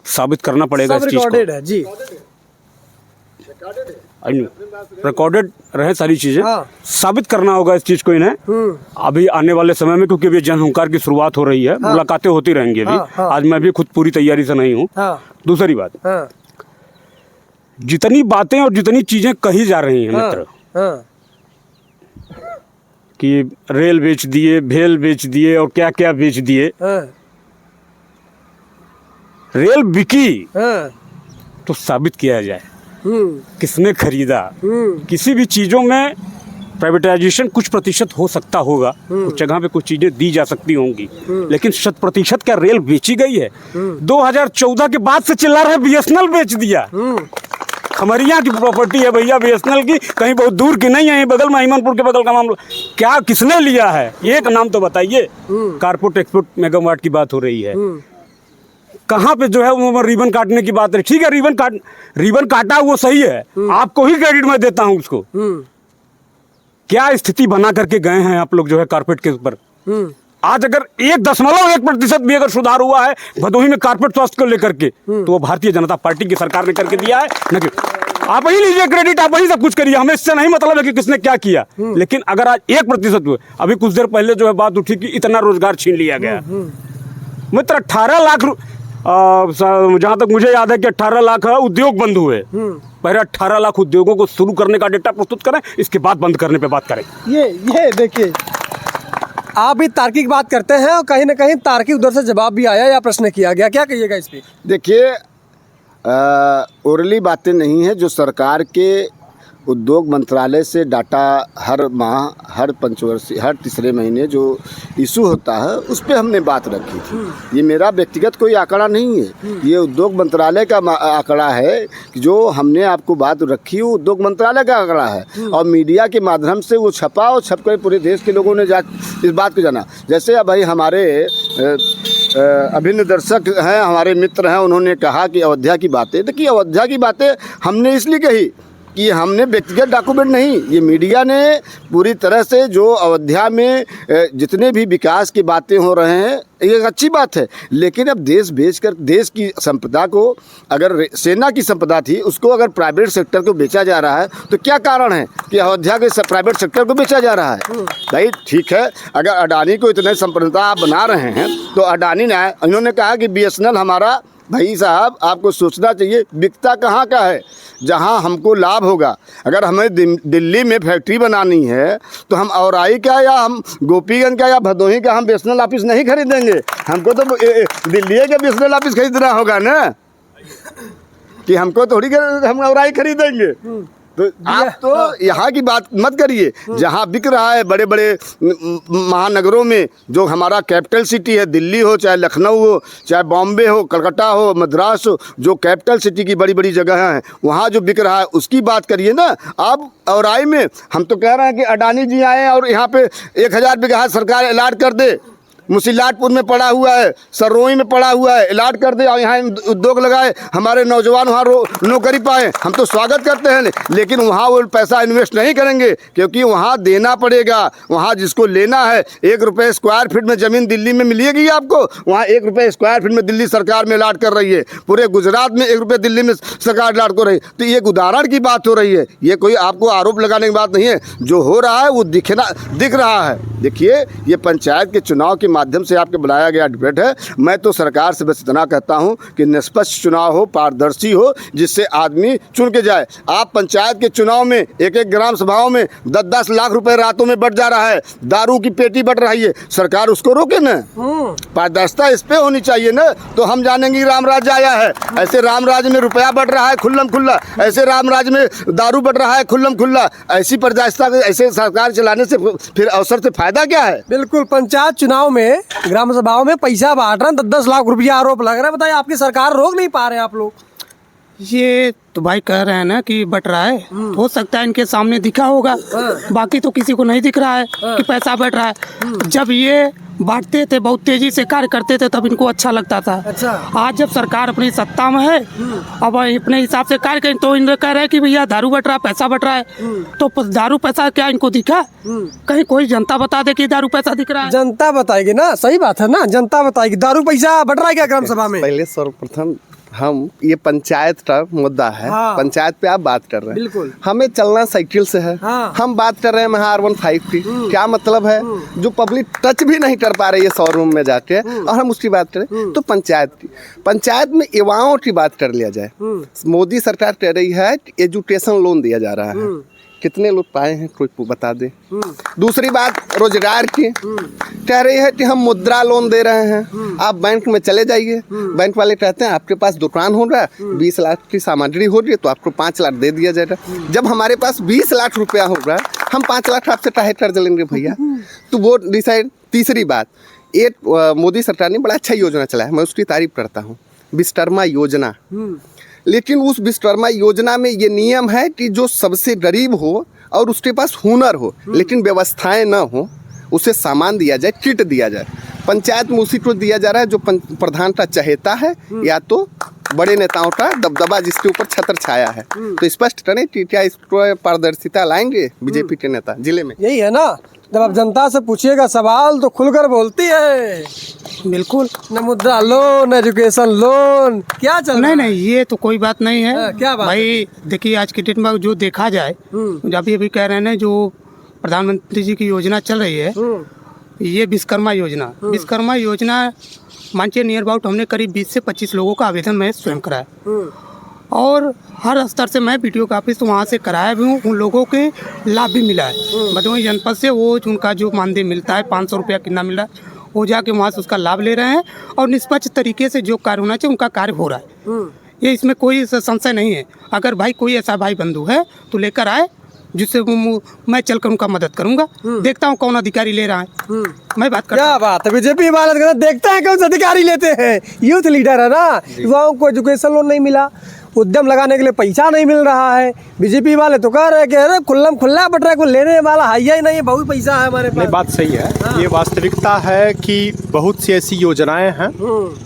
Speaker 1: साबित करना पड़ेगा इस चीज को।
Speaker 6: रिकॉर्डेड है जी,
Speaker 1: रिकॉर्डेड रहे सारी चीजें।
Speaker 6: हाँ।
Speaker 1: साबित करना होगा इस चीज को इन्हें अभी आने वाले समय में, क्योंकि अभी जनहुंकार की शुरुआत हो रही है।
Speaker 6: हाँ।
Speaker 1: मुलाकातें होती रहेंगी अभी।
Speaker 6: हाँ, हाँ।
Speaker 1: आज मैं भी खुद पूरी तैयारी से नहीं हूँ।
Speaker 6: हाँ।
Speaker 1: दूसरी बात,
Speaker 6: हाँ,
Speaker 1: जितनी बातें और जितनी चीजें कही जा रही हैं मित्र,
Speaker 6: हाँ,
Speaker 1: कि रेल बेच दिए, भेल बेच दिए और क्या क्या बेच दिए।
Speaker 6: हाँ,
Speaker 1: रेल बिकी
Speaker 6: हाँ,
Speaker 1: तो साबित किया जाए किसने खरीदा। किसी भी चीजों में प्राइवेटाइजेशन कुछ प्रतिशत हो सकता होगा, कुछ जगह पे कुछ चीजें दी जा सकती होंगी, लेकिन 100% क्या रेल बेची गई है? 2014 के बाद से चिल्ला रहे बीएसएनएल बेच दिया। खमरिया की प्रॉपर्टी है भैया बीएसएनएल की, कहीं बहुत दूर की नहीं है, बगल में हिमनपुर के बगल का मामला। क्या किसने लिया है? एक नाम तो बताइए। कारपोरेट एक्सपोर्ट मेगावाट की बात हो रही है, कहाँ पे जो है वो रिबन काटने की बात है। ठीक है, रिबन काटा वो सही है, आपको ही क्रेडिट मैं देता हूँ उसको। क्या स्थिति बना करके गए हैं आप लोग जो है कारपेट के ऊपर। आज अगर 1.1% भी अगर सुधार हुआ है भदोही में कारपेट स्वास्थ्य को लेकर के, तो वो भारतीय जनता पार्टी की सरकार ने करके दिया है। न कि आप ही लीजिए क्रेडिट, आप ही सब कुछ करिए, हमें इससे नहीं मतलब है कि किसने क्या किया। लेकिन अगर आज 1% हुए, अभी कुछ देर पहले जो है बात उठी कि इतना रोजगार छीन लिया गया। मित्र 18 लाख, जहां तक मुझे याद है कि 18 लाख उद्योग बंद हुए। पहले 18 लाख उद्योगों को शुरू करने का डेटा प्रस्तुत करें, इसके बाद बंद करने पे बात करें।
Speaker 6: ये देखिए, आप भी तार्किक बात करते हैं और कहीं ना कहीं तार्किक उधर से जवाब भी आया या प्रश्न किया गया, क्या कहिएगा इस पे?
Speaker 2: देखिए, ओरली बातें नहीं है। जो सरकार के उद्योग मंत्रालय से डाटा हर माह, हर पंचवर्षीय, हर तीसरे महीने जो इशू होता है उस पर हमने बात रखी थी। ये मेरा व्यक्तिगत कोई आंकड़ा नहीं है, ये उद्योग मंत्रालय का आंकड़ा है। कि जो हमने आपको बात रखी वो उद्योग मंत्रालय का आंकड़ा है, और मीडिया के माध्यम से वो छपा और छप कर पूरे देश के लोगों ने इस बात को जाना। जैसे अब भाई हमारे अभिन्न दर्शक हैं, हमारे मित्र हैं, उन्होंने कहा कि अयोध्या की बातें, देखिए अयोध्या की बातें हमने इसलिए कही कि हमने व्यक्तिगत डॉक्यूमेंट नहीं, ये मीडिया ने पूरी तरह से जो अयोध्या में जितने भी विकास की बातें हो रहे हैं, ये अच्छी बात है। लेकिन अब देश बेचकर, देश की संपदा को, अगर सेना की संपदा थी उसको अगर प्राइवेट सेक्टर को बेचा जा रहा है, तो क्या कारण है कि अयोध्या के प्राइवेट सेक्टर को बेचा जा रहा है? भाई ठीक है, अगर अडानी को इतने संप्रभुता आप बना रहे हैं, तो अडानी ने, इन्होंने कहा कि बीएसएनएल हमारा, भाई साहब आपको सोचना चाहिए बिकता कहाँ का है, जहाँ हमको लाभ होगा। अगर हमें दिल्ली में फैक्ट्री बनानी है तो हम औराई का या हम गोपीगंज का या भदोही का हम बीएसएनएल ऑफिस नहीं खरीदेंगे, हमको तो दिल्ली का बीएसएनएल ऑफिस खरीदना होगा ना, कि हमको थोड़ी हम औराई खरीदेंगे। तो आप तो यहाँ की बात मत करिए, जहाँ बिक रहा है बड़े बड़े महानगरों में, जो हमारा कैपिटल सिटी है, दिल्ली हो चाहे लखनऊ हो चाहे बॉम्बे हो, कलकत्ता हो, मद्रास हो, जो कैपिटल सिटी की बड़ी बड़ी जगह हैं वहाँ जो बिक रहा है उसकी बात करिए ना आप। और आई में हम तो कह रहे हैं कि अडानी जी आए और यहाँ पे 1000 बीघा सरकार अलॉट कर दे, मुसीलाटपुर में पड़ा हुआ है, सररोई में पड़ा हुआ है, अलॉट कर दे और यहाँ उद्योग लगाए, हमारे नौजवान वहाँ नौकरी पाए, हम तो स्वागत करते हैं। लेकिन वहाँ वो पैसा इन्वेस्ट नहीं करेंगे क्योंकि वहाँ देना पड़ेगा। वहाँ जिसको लेना है 1 रुपये स्क्वायर फीट में ज़मीन दिल्ली में मिलेगी आपको, वहाँ 1 रुपये स्क्वायर फीट में दिल्ली सरकार में अलॉट कर रही है, पूरे गुजरात में 1 रुपये दिल्ली में सरकार अलॉट कर रही है। तो ये एक उदाहरण की बात हो रही है, ये कोई आपको आरोप लगाने की बात नहीं है। जो हो रहा है वो दिख रहा है। देखिए, ये पंचायत के चुनाव के माध्यम से आपके बुलाया गया डिबेट है। मैं तो सरकार से बस इतना कहता हूं कि निष्पक्ष चुनाव हो, पारदर्शी हो, जिससे आदमी चुन के जाए। आप पंचायत के चुनाव में एक ग्राम सभाओं में 10-10 लाख रुपए रातों में बढ़ जा रहा है, दारू की पेटी बढ़ रही है, सरकार उसको रोके ना। पारदर्शिता इस पे होनी चाहिए ना, तो हम जानेंगे राम राज्य आया है। ऐसे राम राज्य में रुपया बढ़ रहा है खुल्लम खुल्ला, ऐसे राम राज्य में दारू बढ़ रहा है खुल्लम खुल्ला। ऐसी पारदर्शिता ऐसे सरकार चलाने से फिर अवसर से फायदा क्या है?
Speaker 6: बिल्कुल, पंचायत चुनाव में ग्राम सभाओं में पैसा बांट रहे हैं, 10-10 लाख रुपया आरोप लग रहा है। बताइए, आपकी सरकार रोक नहीं पा रहे हैं आप लोग?
Speaker 7: ये तो भाई कह रहे हैं ना कि बट रहा है, हो सकता है इनके सामने दिखा होगा, बाकी तो किसी को नहीं दिख रहा है कि पैसा बढ़ रहा है। जब ये बांटते थे, बहुत तेजी से कार्य करते थे, तब इनको अच्छा लगता था।
Speaker 6: अच्छा।
Speaker 7: आज जब सरकार अपनी सत्ता में है, अब अपने हिसाब से कार्य करें, तो इन्हें कह रहे हैं कि भैया दारू बट रहा है, पैसा बट रहा है। तो दारू पैसा क्या इनको दिखा? कहीं कोई जनता बता दे कि दारू पैसा दिख रहा है?
Speaker 6: जनता बताएगी ना, सही बात है ना, जनता बताएगी। दारू पैसा बढ़ रहा है क्या ग्राम सभा में?
Speaker 4: पहले सर्वप्रथम हम ये पंचायत का मुद्दा है।
Speaker 6: हाँ।
Speaker 4: पंचायत पे आप बात कर रहे हैं,
Speaker 6: बिल्कुल।
Speaker 4: हमें चलना साइकिल से है।
Speaker 6: हाँ।
Speaker 4: हम बात कर रहे हैं महा R15 की। क्या मतलब है? जो पब्लिक टच भी नहीं कर पा रही है शोरूम में जाके, और हम उसकी बात करें तो पंचायत की। पंचायत में युवाओं की बात कर लिया जाए, मोदी सरकार कह रही है एजुकेशन लोन दिया जा रहा है, कितने लोग पाए हैं कोई बता दे। दूसरी बात रोजगार की, कह रही है कि हम मुद्रा लोन दे रहे हैं, आप बैंक में चले जाइए, बैंक वाले कहते हैं आपके पास दुकान हो रहा है, 20 लाख की सामग्री हो रही है तो आपको 5 लाख दे दिया जाएगा। जब हमारे पास 20 लाख रुपया हो रहा है, हम 5 लाख आपसे काहे कर्ज लेंगे भैया? तो वो डिसाइड। तीसरी बात, एक मोदी सरकार ने बड़ा अच्छा योजना चलाया, मैं उसकी तारीफ करता हूँ, विश्वकर्मा योजना। लेकिन उस विश्वकर्मा योजना में ये नियम है कि जो सबसे गरीब हो और उसके पास हुनर हो लेकिन व्यवस्थाएं न हो, उसे सामान दिया जाए, किट दिया जाए। पंचायत में उसी को दिया जा रहा है जो प्रधान का चहेता है या तो बड़े नेताओं का दबदबा जिसके ऊपर छत्र छाया है। तो स्पष्ट करें कि क्या इसको पारदर्शिता लाएंगे बीजेपी के नेता जिले में?
Speaker 6: यही है ना, जब आप जनता से पूछिएगा सवाल तो खुलकर बोलती है।
Speaker 7: बिल्कुल।
Speaker 6: न मुद्रा लोन, एजुकेशन लोन, क्या चल रहा है?
Speaker 7: नहीं, ये तो कोई बात नहीं है।
Speaker 6: क्या बात
Speaker 7: भाई देखिए, आज के डेट में जो देखा जाए, जब अभी कह रहे हैं ना, जो प्रधानमंत्री जी की योजना चल रही है, ये विश्वकर्मा योजना। विश्वकर्मा योजना मानचिए नियर अबाउट हमने करीब 20 से 25 लोगों का आवेदन मैं स्वयं कराया, और हर स्तर से मैं वीडियो कॉपी तो वहाँ से कराया भी हूँ। उन लोगों के लाभ भी मिला है। भदोही जनपद से वो उनका जो मानदेय मिलता है 500 रुपया कितना मिल रहा है, वो जाके वहाँ से उसका लाभ ले रहे हैं, और निष्पक्ष तरीके से जो कार्य होना चाहिए उनका कार्य हो रहा है। ये इसमें कोई संशय नहीं है। अगर भाई कोई ऐसा भाई बंधु है तो लेकर आए, जिससे मैं चलकर उनका मदद करूंगा। देखता हूँ कौन अधिकारी ले रहा है, मैं बात करता हूं।
Speaker 6: क्या बात है, बीजेपी वाले कहते देखते हैं कौन से अधिकारी लेते हैं। यूथ लीडर है ना, युवाओं को एजुकेशन लोन नहीं मिला, उद्यम लगाने के लिए पैसा नहीं मिल रहा है। बीजेपी वाले तो कह रहे हैं कि अरे खुल्लम खुल्ला बट रहा है, कोई लेने वाला है ही नहीं, बहुत पैसा है हमारे पास।
Speaker 4: नहीं, बात सही है। हाँ। ये वास्तविकता है कि बहुत सी ऐसी योजनाएं हैं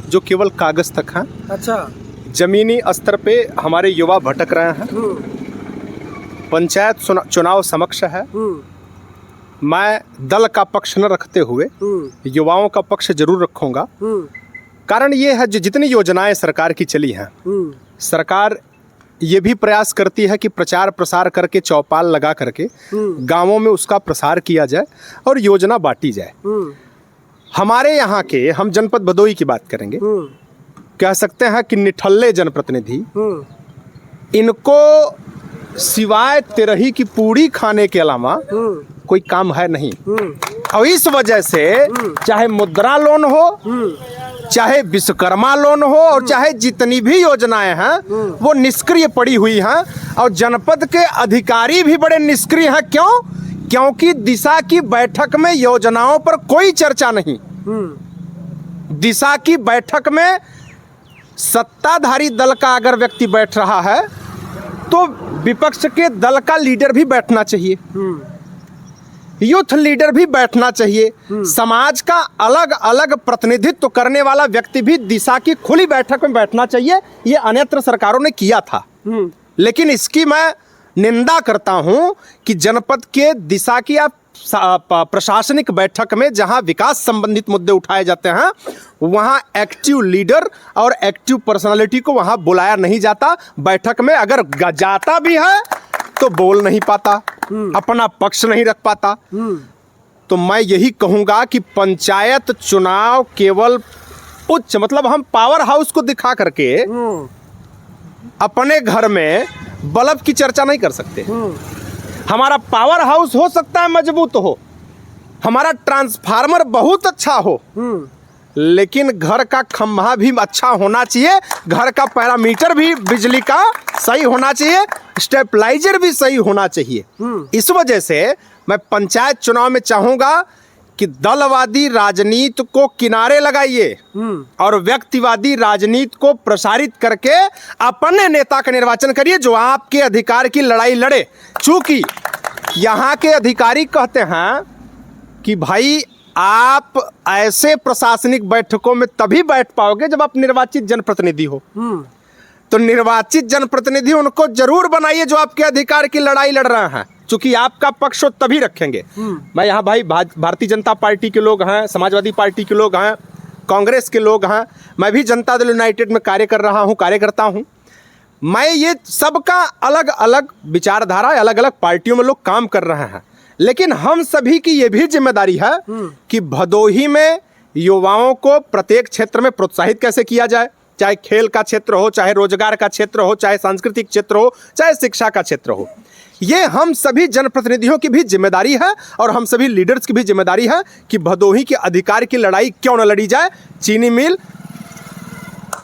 Speaker 4: जो केवल कागज तक हैं।
Speaker 6: अच्छा।
Speaker 4: जमीनी स्तर पे हमारे युवा भटक रहे हैं। पंचायत चुनाव समक्ष है। मैं दल का पक्ष न रखते हुए युवाओं का पक्ष जरूर रखूंगा। कारण ये है, जितनी योजनाएं सरकार की चली हैं, सरकार ये भी प्रयास करती है कि प्रचार प्रसार करके चौपाल लगा करके गांवों में उसका प्रसार किया जाए और योजना बांटी जाए। हमारे यहाँ के, हम जनपद भदोही की बात करेंगे, कह सकते हैं कि निठल्ले जनप्रतिनिधि, इनको सिवाय तेरही की पूड़ी खाने के अलावा कोई काम है नहीं। और इस वजह से चाहे मुद्रा लोन हो, चाहे विश्वकर्मा लोन हो और चाहे जितनी भी योजनाएं हैं वो निष्क्रिय पड़ी हुई हैं। और जनपद के अधिकारी भी बड़े निष्क्रिय हैं। क्यों? क्योंकि दिशा की बैठक में योजनाओं पर कोई चर्चा नहीं। दिशा की बैठक में सत्ताधारी दल का अगर व्यक्ति बैठ रहा है तो विपक्ष के दल का लीडर भी बैठना चाहिए, यूथ लीडर भी बैठना चाहिए, समाज का अलग अलग प्रतिनिधित्व करने वाला व्यक्ति भी दिशा की खुली बैठक में बैठना चाहिए। ये अन्यत्र सरकारों ने किया था, लेकिन इसकी मैं निंदा करता हूं कि जनपद के दिशा की आप प्रशासनिक बैठक में जहां विकास संबंधित मुद्दे उठाए जाते हैं वहां एक्टिव लीडर और एक्टिव पर्सनालिटी को वहां बुलाया नहीं जाता। बैठक में अगर जाता भी है तो बोल नहीं पाता, अपना पक्ष नहीं रख पाता। तो मैं यही कहूंगा कि पंचायत चुनाव केवल उच्च मतलब हम पावर हाउस को दिखा करके अपने घर में बल्ब की चर्चा नहीं कर सकते। हमारा पावर हाउस हो सकता है मजबूत हो, हमारा ट्रांसफार्मर बहुत अच्छा हो, लेकिन घर का खंभा भी अच्छा होना चाहिए, घर का पैरामीटर भी बिजली का सही होना चाहिए, स्टेबलाइजर भी सही होना चाहिए। इस वजह से मैं पंचायत चुनाव में चाहूंगा कि दलवादी राजनीति को किनारे लगाइए और व्यक्तिवादी राजनीति को प्रसारित करके अपने नेता का निर्वाचन करिए जो आपके अधिकार की लड़ाई लड़े। चूंकि यहाँ के अधिकारी कहते हैं कि भाई आप ऐसे प्रशासनिक बैठकों में तभी बैठ पाओगे जब आप निर्वाचित जनप्रतिनिधि हो। तो निर्वाचित जनप्रतिनिधि उनको जरूर बनाइए जो आपके अधिकार की लड़ाई लड़ रहे हैं, चूंकि आपका पक्ष हो तभी रखेंगे। मैं यहाँ भाई भारतीय जनता पार्टी के लोग हैं, समाजवादी पार्टी के लोग हैं, कांग्रेस के लोग हैं, मैं भी जनता दल यूनाइटेड में कार्य कर रहा हूँ, कार्यकर्ता हूँ। मैं ये सबका अलग अलग विचारधारा, अलग अलग पार्टियों में लोग काम कर रहे हैं, लेकिन हम सभी की ये भी जिम्मेदारी है कि भदोही में युवाओं को प्रत्येक क्षेत्र में प्रोत्साहित कैसे किया जाए, चाहे खेल का क्षेत्र हो, चाहे रोजगार का क्षेत्र हो, चाहे सांस्कृतिक क्षेत्र हो, चाहे शिक्षा का क्षेत्र हो। ये हम सभी जनप्रतिनिधियों की भी जिम्मेदारी है और हम सभी लीडर्स की भी जिम्मेदारी है कि भदोही के अधिकार की लड़ाई क्यों न लड़ी जाए। चीनी मिल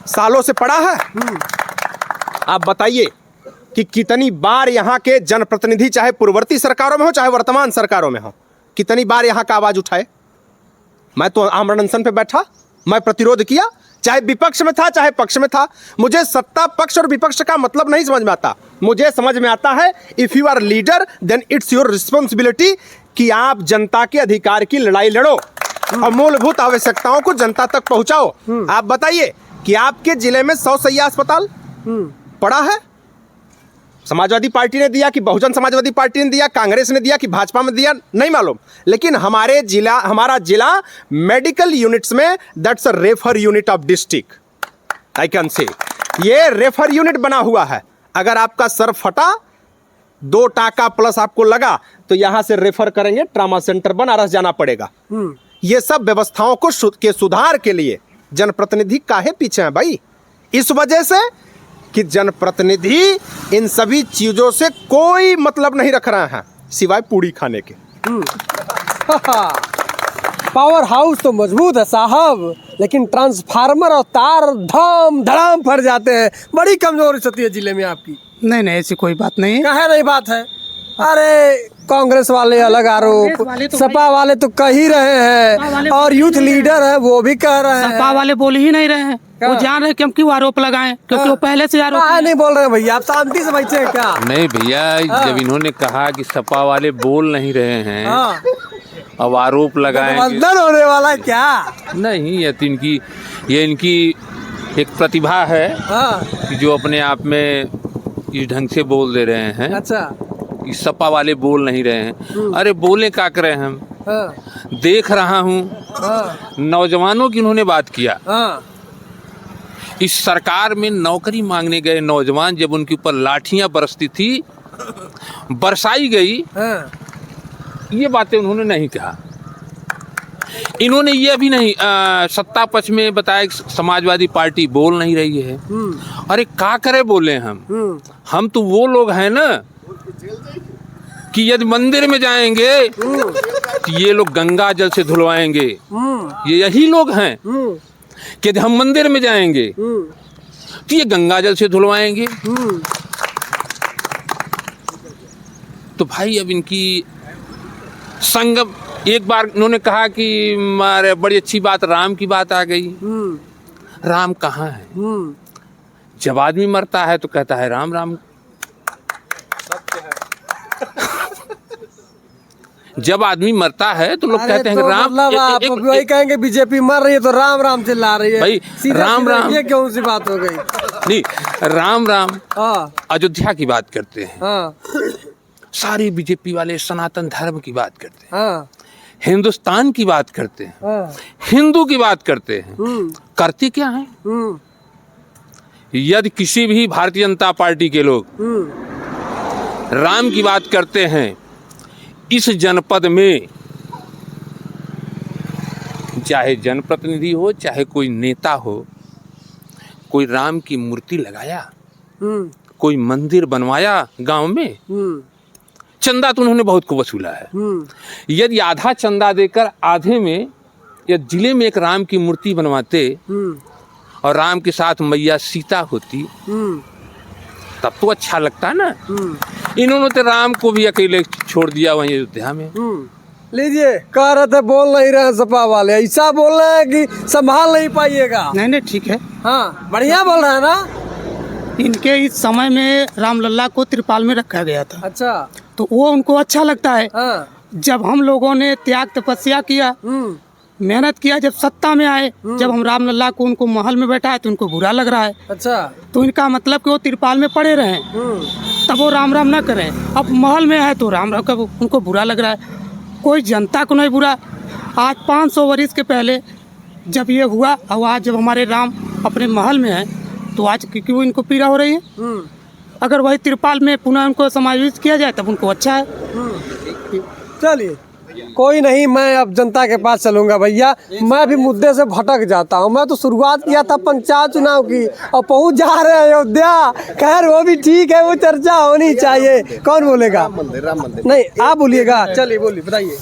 Speaker 4: सालों से पड़ा है। आप बताइए कि कितनी बार यहाँ के जनप्रतिनिधि चाहे पूर्ववर्ती सरकारों में हो चाहे वर्तमान सरकारों में हो, कितनी बार यहाँ का आवाज उठाए। मैं तो आमरण अनशन पे बैठा, मैं प्रतिरोध किया, चाहे विपक्ष में था चाहे पक्ष में था। मुझे सत्ता पक्ष और विपक्ष का मतलब नहीं समझ में आता। मुझे समझ में आता है if you are leader then it's your responsibility कि आप जनता के अधिकार की लड़ाई लड़ो और मूलभूत आवश्यकताओं को जनता तक पहुंचाओ। आप बताइए कि आपके जिले में 100 शैय्या अस्पताल पड़ा है, समाजवादी पार्टी ने दिया कि बहुजन समाजवादी पार्टी ने दिया, कांग्रेस ने दिया कि भाजपा में दिया, नहीं मालूम, लेकिन हमारा जिला मेडिकल यूनिट्स में that's a refer unit of district. I can say ये रेफर यूनिट बना हुआ है। अगर आपका सर फटा, 2 टाका प्लस आपको लगा तो यहां से रेफर करेंगे, ट्रामा सेंटर बनारस जाना पड़ेगा। ये सब व्यवस्थाओं को के सुधार के लिए जनप्रतिनिधि काहे पीछे हैं भाई? इस वजह से कि जनप्रतिनिधि इन सभी चीजों से कोई मतलब नहीं रख रहे हैं सिवाय पूड़ी खाने के।
Speaker 6: पावर हाउस तो मजबूत है साहब, लेकिन ट्रांसफार्मर और तार धाम धड़ाम फट जाते हैं। बड़ी कमजोरी होती है जिले में आपकी।
Speaker 7: नहीं नहीं, ऐसी कोई बात नहीं है।
Speaker 6: कहा नहीं बात है? अरे कांग्रेस वाले अलग आरोप, सपा वाले तो कह ही रहे हैं और यूथ लीडर है वो भी कह रहे हैं।
Speaker 7: सपा वाले बोल ही नहीं रहे हैं, वो जान रहे क्यों क्यों आरोप लगाएं, क्योंकि वो पहले से आरोप
Speaker 6: नहीं बोल रहे भैया। आप शांति से बैठे हैं क्या?
Speaker 3: नहीं भैया, जब इन्होंने कहा कि सपा वाले बोल नहीं रहे हैं अब आरोप लगाएं,
Speaker 6: बंधन होने वाला है क्या?
Speaker 3: नहीं, ये इनकी एक प्रतिभा है कि जो अपने आप में इस ढंग से बोल दे रहे हैं।
Speaker 6: अच्छा,
Speaker 3: इस सपा वाले बोल नहीं रहे हैं। अरे बोले क्या करें हम? देख रहा हूँ नौजवानों की उन्होंने बात किया। इस सरकार में नौकरी मांगने गए नौजवान जब उनके ऊपर लाठियां बरसती थी, बरसाई गई, ये बातें उन्होंने नहीं कहा। इन्होंने ये भी नहीं सत्ता पक्ष में बताया कि समाजवादी पार्टी बोल नहीं रही है। अरे क्या करे बोले हम तो वो लोग हैं ना कि यदि मंदिर में जाएंगे तो ये लोग गंगा जल से धुलवाएंगे, ये यही लोग हैं। कि यदि हम मंदिर में जाएंगे तो ये गंगा जल से धुलवाएंगे। तो भाई अब इनकी संगम, एक बार इन्होंने कहा कि मारे बड़ी अच्छी बात, राम की बात आ गई। राम कहाँ है? जब आदमी मरता है तो कहता है राम राम, जब आदमी मरता है तो लोग कहते हैं
Speaker 6: तो
Speaker 3: राम।
Speaker 6: मतलब आप वही कहेंगे बीजेपी मर रही है तो राम राम चिल्ला रही है
Speaker 3: भाई,
Speaker 6: सीधा
Speaker 3: राम
Speaker 6: सीधा
Speaker 3: राम।
Speaker 6: ये कौन सी बात हो गई?
Speaker 3: नहीं, राम राम
Speaker 6: हाँ
Speaker 3: अयोध्या की बात करते हैं,
Speaker 6: हाँ
Speaker 3: सारी बीजेपी वाले सनातन धर्म की बात करते हैं,
Speaker 6: हाँ
Speaker 3: हिंदुस्तान की बात करते हैं,
Speaker 6: हाँ
Speaker 3: हिंदू की बात करते हैं। करते क्या है? यदि किसी भी भारतीय जनता पार्टी के लोग राम की बात करते हैं, इस जनपद में चाहे जनप्रतिनिधि हो चाहे कोई नेता हो, कोई राम की मूर्ति लगाया, कोई मंदिर बनवाया गांव में, चंदा तो उन्होंने बहुत को वसूला है। यदि आधा चंदा देकर आधे में या जिले में एक राम की मूर्ति बनवाते और राम के साथ मैया सीता होती तब तो अच्छा लगता ना। इन्होंने तो राम को भी अकेले छोड़ दिया वहीं अयोध्या में।
Speaker 6: लीजिए, कह रहे थे बोल नहीं रहे सपा वाले, ऐसा बोल रहे हैं कि संभाल नहीं पाइएगा।
Speaker 7: नहीं नहीं ठीक है।
Speaker 6: हाँ बढ़िया बोल रहे हैं ना।
Speaker 7: इनके इस समय में रामलला को त्रिपाल में रखा गया था,
Speaker 6: अच्छा
Speaker 7: तो वो उनको अच्छा लगता है।
Speaker 6: हाँ
Speaker 7: जब हम लोगों ने त्याग तपस्या किया, मेहनत किया, जब सत्ता में आए, जब हम रामलला को उनको महल में बैठाए तो उनको बुरा लग रहा है।
Speaker 6: अच्छा
Speaker 7: तो इनका मतलब कि वो त्रिपाल में पड़े रहे, तब वो राम राम ना करें। अब महल में है तो राम राम का उनको बुरा लग रहा है। कोई जनता को नहीं बुरा। आज 500 वर्ष के पहले जब ये हुआ और आज जब हमारे राम अपने महल में है तो आज क्यों इनको पीड़ा हो रही है? अगर वही त्रिपाल में पुनः उनको समायोजित किया जाए तब उनको अच्छा है।
Speaker 6: चलिए कोई नहीं, मैं अब जनता के पास चलूंगा भैया। मैं भी मुद्दे से भटक जाता हूँ। मैं तो शुरुआत किया था पंचायत चुनाव की और पहुंच जा रहे हैं अयोध्या। खैर वो भी ठीक है, वो चर्चा होनी चाहिए। कौन बोलेगा?
Speaker 9: राम मंदिर
Speaker 6: नहीं आप बोलिएगा। चलिए बोलिए, बताइए।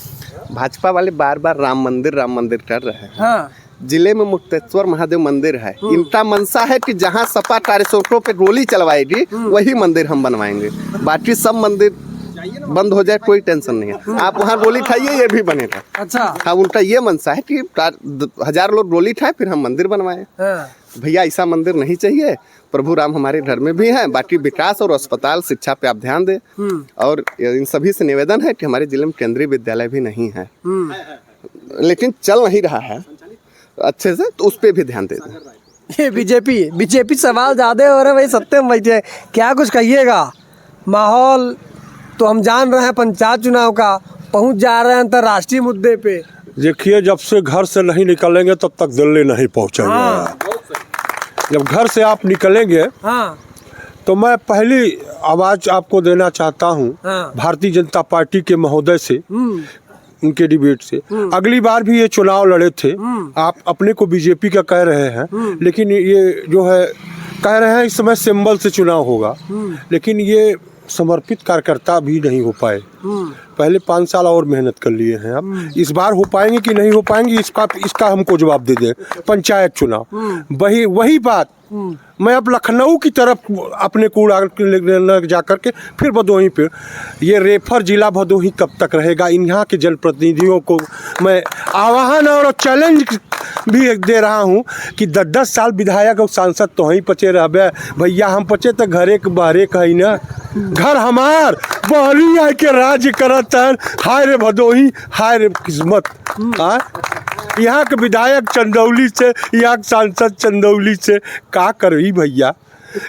Speaker 9: भाजपा वाले बार बार राम मंदिर कर रहे हैं।
Speaker 6: हाँ
Speaker 9: जिले में मुक्तेश्वर महादेव मंदिर है। इनका मनसा है कि जहाँ सपा टारिसोटों पे गोली चलवाएगी वही मंदिर हम बनवाएंगे। बाकी सब मंदिर बंद हो जाए कोई टेंशन नहीं है। आप वहाँ गोली खाइए, ये भी बनेगा।
Speaker 6: अच्छा
Speaker 9: हाँ, उनका ये मनसा है कि 1000 लोग गोली खाए फिर हम मंदिर बनवाएं।
Speaker 6: हाँ।
Speaker 9: भैया ऐसा मंदिर नहीं चाहिए। प्रभु राम हमारे घर में भी हैं। बाकी विकास और अस्पताल शिक्षा पे आप ध्यान दें। और इन सभी से निवेदन है कि हमारे जिले में केंद्रीय विद्यालय भी नहीं है, लेकिन चल नहीं रहा है अच्छे से, तो उस पर भी ध्यान दे दें।
Speaker 6: ये बीजेपी सवाल ज्यादा हो रहे भाई, सत्य में बैठे क्या कुछ कहिएगा। माहौल तो हम जान रहे हैं, पंचायत चुनाव का पहुंच जा रहे हैं अंतर्राष्ट्रीय मुद्दे पे।
Speaker 10: देखिए, जब से घर से नहीं निकलेंगे तब तक दिल्ली नहीं पहुंचेंगे।
Speaker 6: हाँ।
Speaker 10: जब घर से आप निकलेंगे
Speaker 6: हाँ
Speaker 10: तो मैं पहली आवाज आपको देना चाहता हूं
Speaker 6: हाँ।
Speaker 10: भारतीय जनता पार्टी के महोदय से, उनके डिबेट से। अगली बार भी ये चुनाव लड़े थे, आप अपने को बीजेपी का कह रहे हैं, लेकिन ये जो है कह रहे हैं इस समय सिंबल से चुनाव होगा, लेकिन ये समर्पित कार्यकर्ता भी नहीं हो पाए। पहले 5 साल और मेहनत कर लिए हैं। अब इस बार हो पाएंगे कि नहीं हो पाएंगे, इसका हमको जवाब दे दें। पंचायत चुनाव वही बात। मैं अब लखनऊ की तरफ अपने कूड़ा जा करके फिर भदोही पे, ये रेफर जिला भदोही कब तक रहेगा? यहाँ के जनप्रतिनिधियों को मैं आह्वान और चैलेंज भी दे रहा हूँ कि 10 साल विधायक और सांसद तो वहीं पचे रहे भैया। हम पचे तो घरे के बहरे का ही ना, घर हमार बहरी आए के राज्य करत है। हाय रे भदोही, हाय रे किस्मत। यहाँ के विधायक चंदौली से, यहाँ के सांसद चंदौली से का करी भैया।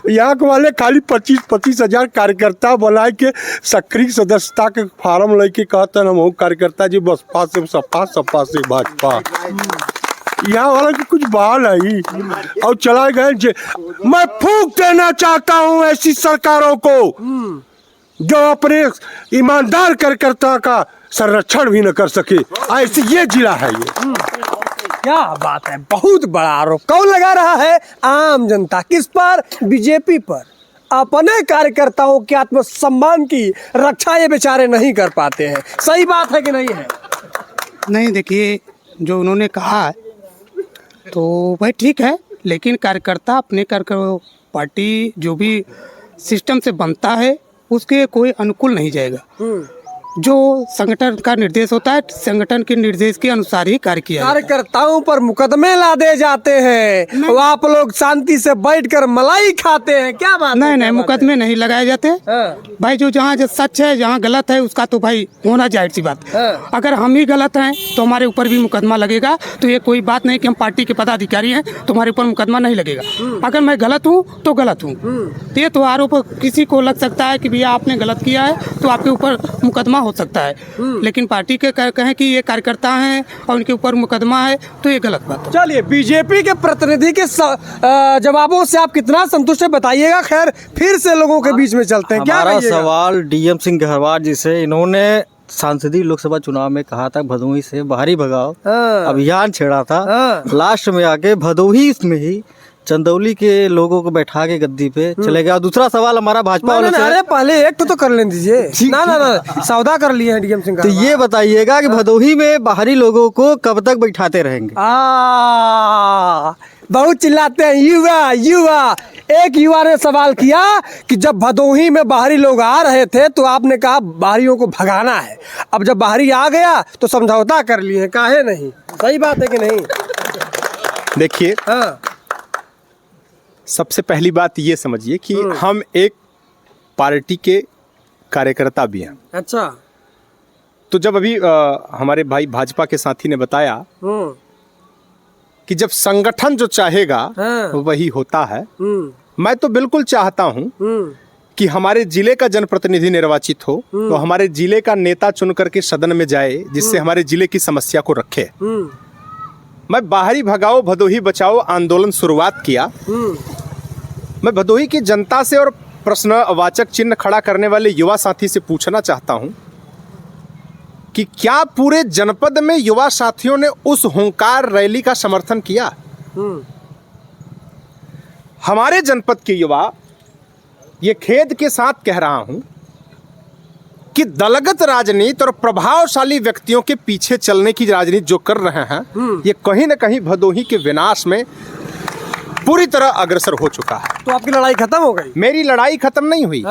Speaker 10: यहाँ के वाले खाली 25-25 हजार कार्यकर्ता बनाए के सक्रिय सदस्यता के फार्म लेके कहते हैं हम कार्यकर्ता जी बसपा से सपा, सपा से भाजपा। यहाँ वाला की कुछ बाल आई और चला गए। मैं फूंक देना चाहता हूँ ऐसी सरकारों को जो अपने ईमानदार कार्यकर्ता का संरक्षण भी न कर सके। ऐसे ये जिला है ये।
Speaker 6: क्या बात है, बहुत बड़ा आरोप कौन लगा रहा है? आम जनता। किस पर? बीजेपी पर। अपने कार्यकर्ताओं के आत्मसम्मान की रक्षा ये बेचारे नहीं कर पाते हैं। सही बात है कि नहीं है?
Speaker 7: नहीं देखिए, जो उन्होंने कहा तो भाई ठीक है, लेकिन कार्यकर्ता अपने पार्टी जो भी सिस्टम से बनता है उसके कोई अनुकूल नहीं जाएगा। जो संगठन का निर्देश होता है, संगठन के निर्देश के अनुसार ही कार्य किया जाता है।
Speaker 6: कार्यकर्ताओं पर मुकदमे लादे जाते हैं, वो आप लोग शांति से बैठकर मलाई खाते हैं, क्या बात है?
Speaker 7: नहीं, मुकदमे नहीं लगाए जाते भाई। जो जहाँ जो सच है, जहाँ गलत है, उसका तो भाई होना जाहिर सी बात। अगर हम ही गलत हैं तो हमारे ऊपर भी मुकदमा लगेगा। तो ये कोई बात नहीं कि हम पार्टी के पदाधिकारी हैं तो हमारे ऊपर मुकदमा नहीं लगेगा। अगर मैं गलत हूँ तो गलत हूँ, तो ये तो आरोप किसी को लग सकता है कि भैया आपने गलत किया है तो आपके ऊपर मुकदमा हो सकता है। लेकिन पार्टी के कहें कि ये कार्यकर्ता हैं और उनके ऊपर मुकदमा है तो ये गलत बात है।
Speaker 6: चलिए, बीजेपी के प्रतिनिधि के जवाबों से आप कितना संतुष्ट है बताइएगा। खैर, फिर से लोगों के बीच में चलते हैं। क्या
Speaker 5: हमारा सवाल डीएम सिंह गहरवार जी से, इन्होंने सांसदीय लोकसभा चुनाव में कहा था भदोही से बाहरी भगाओ अभियान छेड़ा था। लास्ट में आके भदोही में ही चंदौली के लोगों को बैठा के गद्दी पे चले गया। दूसरा सवाल हमारा भाजपा वालों से,
Speaker 6: अरे पहले एक तो कर लेने दीजिए ना, सौदा कर लिए हैं डीएम सिंह।
Speaker 5: तो ये बताइएगा कि भदोही में बाहरी लोगों को कब तक बैठाते रहेंगे?
Speaker 6: बहुत चिल्लाते हैं युवा युवा। एक युवा ने सवाल किया कि जब भदोही में बाहरी लोग आ रहे थे तो आपने कहा बाहरियों को भगाना है। अब जब बाहरी आ गया तो समझौता कर लिए, काहे नहीं? सही बात है कि नहीं?
Speaker 4: देखिए, सबसे पहली बात ये समझिए कि हम एक पार्टी के कार्यकर्ता भी हैं।
Speaker 6: अच्छा।
Speaker 4: तो जब अभी हमारे भाई भाजपा के साथी ने बताया कि जब संगठन जो चाहेगा वही होता है, मैं तो बिल्कुल चाहता हूं कि हमारे जिले का जनप्रतिनिधि निर्वाचित हो तो हमारे जिले का नेता चुन करके सदन में जाए, जिससे हमारे जिले की समस्या को रखे। मैं बाहरी भगाओ भदोही बचाओ आंदोलन शुरुआत किया। मैं भदोही की जनता से और प्रश्नवाचक चिन्ह खड़ा करने वाले युवा साथी से पूछना चाहता हूं कि क्या पूरे जनपद में युवा साथियों ने उस हुंकार रैली का समर्थन किया? हमारे जनपद के युवा, ये खेद के साथ कह रहा हूं कि दलगत राजनीति और प्रभावशाली व्यक्तियों के पीछे चलने की राजनीति जो कर रहे हैं, ये कहीं ना कहीं भदोही के विनाश में पूरी तरह अग्रसर हो चुका है।
Speaker 6: तो आपकी लड़ाई खत्म हो गई?
Speaker 4: मेरी लड़ाई खत्म नहीं हुई।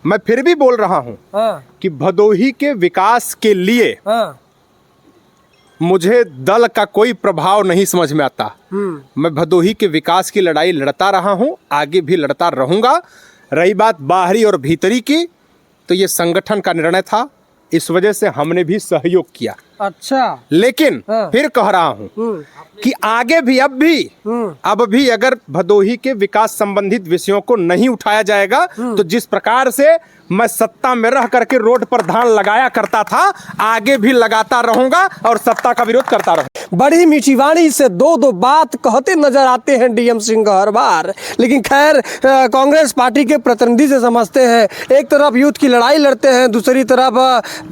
Speaker 4: मैं फिर भी बोल रहा हूं कि भदोही के विकास के लिए मुझे दल का कोई प्रभाव नहीं समझ में आता। मैं भदोही के विकास की लड़ाई लड़ता रहा हूं, आगे भी लड़ता रहूंगा। रही बात बाहरी और भीतरी की, तो ये संगठन का निर्णय था, इस वजह से हमने भी सहयोग किया।
Speaker 6: अच्छा।
Speaker 4: लेकिन फिर कह रहा हूं कि आगे भी अब भी अगर भदोही के विकास संबंधित विषयों को नहीं उठाया जाएगा तो जिस प्रकार से मैं सत्ता में रह करके रोड पर धान लगाया करता था, आगे भी लगाता रहूंगा और सत्ता का विरोध करता रहूंगा।
Speaker 6: बड़ी मीठी वाणी से दो बात कहते नजर आते हैं डीएम सिंह हर बार। लेकिन खैर, कांग्रेस पार्टी के प्रतिनिधि से समझते हैं, एक तरफ यूथ की लड़ाई लड़ते हैं, दूसरी तरफ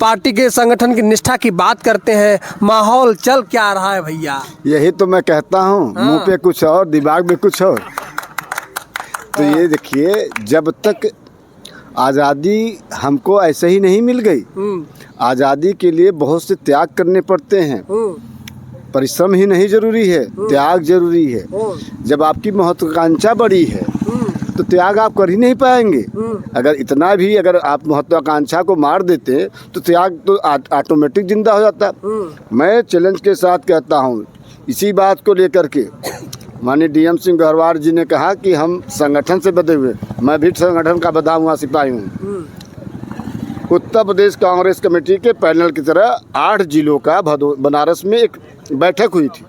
Speaker 6: पार्टी के संगठन की निष्ठा की बात करते हैं। माहौल चल क्या रहा है भैया?
Speaker 2: यही तो मैं कहता हूँ, मुंह पे कुछ और दिमाग में कुछ और। तो ये देखिए, जब तक आज़ादी हमको ऐसे ही नहीं मिल गई, आज़ादी के लिए बहुत से त्याग करने पड़ते हैं। परिश्रम ही नहीं जरूरी है, त्याग जरूरी है। जब आपकी महत्वाकांक्षा बड़ी है तो त्याग आप कर ही नहीं पाएंगे। अगर इतना भी अगर आप महत्वाकांक्षा को मार देते तो त्याग तो ऑटोमेटिक जिंदा हो जाता। मैं चैलेंज के साथ कहता हूँ, इसी बात को लेकर के माननीय डीएम सिंह गहरवार जी ने कहा कि हम संगठन से बंधे हुए, मैं भी संगठन का बंधा हुआ सिपाही हूँ। उत्तर प्रदेश कांग्रेस कमेटी के पैनल की तरह 8 जिलों का बनारस में एक बैठक हुई थी।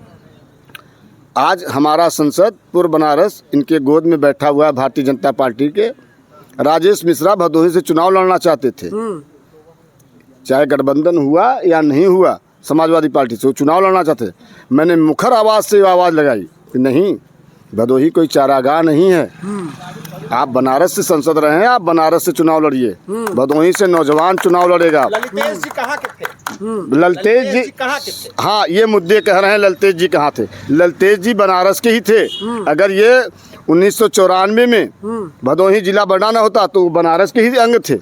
Speaker 2: आज हमारा संसद पूर्व बनारस इनके गोद में बैठा हुआ है, भारतीय जनता पार्टी के राजेश मिश्रा भदोही से चुनाव लड़ना चाहते थे। चाहे गठबंधन हुआ या नहीं हुआ समाजवादी पार्टी से, वो चुनाव लड़ना चाहते। मैंने मुखर आवाज़ से आवाज़ लगाई कि नहीं, भदोही कोई चारागाह नहीं है। आप बनारस से संसद रहे हैं, आप बनारस से चुनाव लड़िए। भदोही से नौजवान चुनाव लड़ेगा।
Speaker 4: ललतेज जी कहाँ के थे?
Speaker 2: ललतेज जी
Speaker 4: कहाँ के थे?
Speaker 2: हाँ, ये मुद्दे कह रहे हैं ललतेज जी कहाँ थे। ललतेज जी बनारस के ही थे। अगर ये 1994 में भदोही जिला बनाना होता तो वो बनारस के ही अंग थे।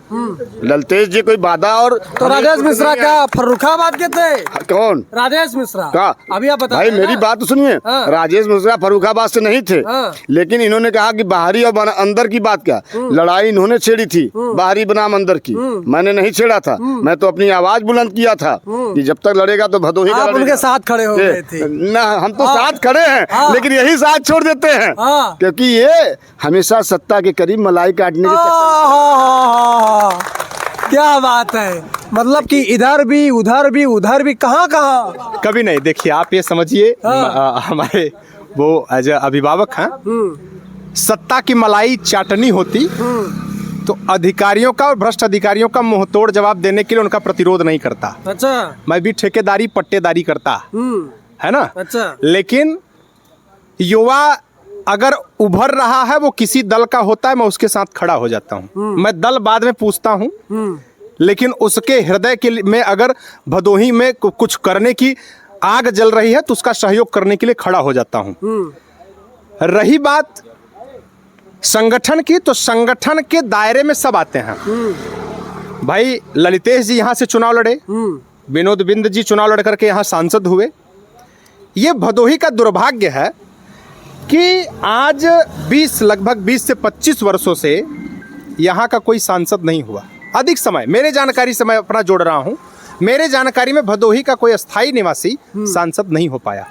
Speaker 2: ललतेज जी कोई बाधा और
Speaker 6: तो राजेश मिश्रा क्या फर्रुखाबाद के थे?
Speaker 2: कौन?
Speaker 6: राजेश मिश्रा
Speaker 2: का?
Speaker 6: अभी आप बता
Speaker 2: भाई मेरी बात तो सुनिए,
Speaker 6: हाँ।
Speaker 2: राजेश मिश्रा फर्रुखाबाद से नहीं थे,
Speaker 6: हाँ।
Speaker 2: लेकिन इन्होंने कहा कि बाहरी और अंदर की बात क्या, लड़ाई इन्होंने छेड़ी थी बाहरी बनाम अंदर की, मैंने नहीं छेड़ा था। मैं तो अपनी आवाज बुलंद किया था कि जब तक लड़ेगा तो भदोही का
Speaker 6: आप
Speaker 2: लड़ेगा।
Speaker 6: उनके साथ खड़े हो गए थे।
Speaker 2: ना हम तो
Speaker 6: हाँ।
Speaker 2: साथ खड़े हैं,
Speaker 6: हाँ।
Speaker 2: लेकिन यही साथ छोड़ देते हैं,
Speaker 6: हाँ।
Speaker 2: क्योंकि ये हमेशा सत्ता के करीब मलाई काटने के
Speaker 6: क्या बात है, मतलब कि इधर भी उधर भी कहाँ कहाँ।
Speaker 4: कभी नहीं। देखिए आप ये समझिए, हमारे वो एज अभिभावक हैं, सत्ता की मलाई चाटनी होती तो अधिकारियों का और भ्रष्ट अधिकारियों का मुंह तोड़ जवाब देने के लिए उनका प्रतिरोध नहीं करता।
Speaker 6: अच्छा।
Speaker 4: मैं भी ठेकेदारी पट्टेदारी करता है ना।
Speaker 6: अच्छा।
Speaker 4: लेकिन युवा अगर उभर रहा है, वो किसी दल का होता है, मैं उसके साथ खड़ा हो जाता हूँ। मैं दल बाद में पूछता हूँ, लेकिन उसके हृदय के में अगर भदोही में कुछ करने की आग जल रही है तो उसका सहयोग करने के लिए खड़ा हो जाता हूँ। रही बात संगठन की, तो संगठन के दायरे में सब आते हैं। भाई ललितेश जी यहाँ से चुनाव लड़े, विनोद बिंद जी चुनाव लड़ करके यहाँ सांसद हुए। ये भदोही का दुर्भाग्य है कि आज लगभग 20 से 25 वर्षों से यहाँ का कोई सांसद नहीं हुआ। अधिक समय, मेरे जानकारी से मैं अपना जोड़ रहा हूँ, मेरे जानकारी में भदोही का कोई अस्थायी निवासी सांसद नहीं हो पाया।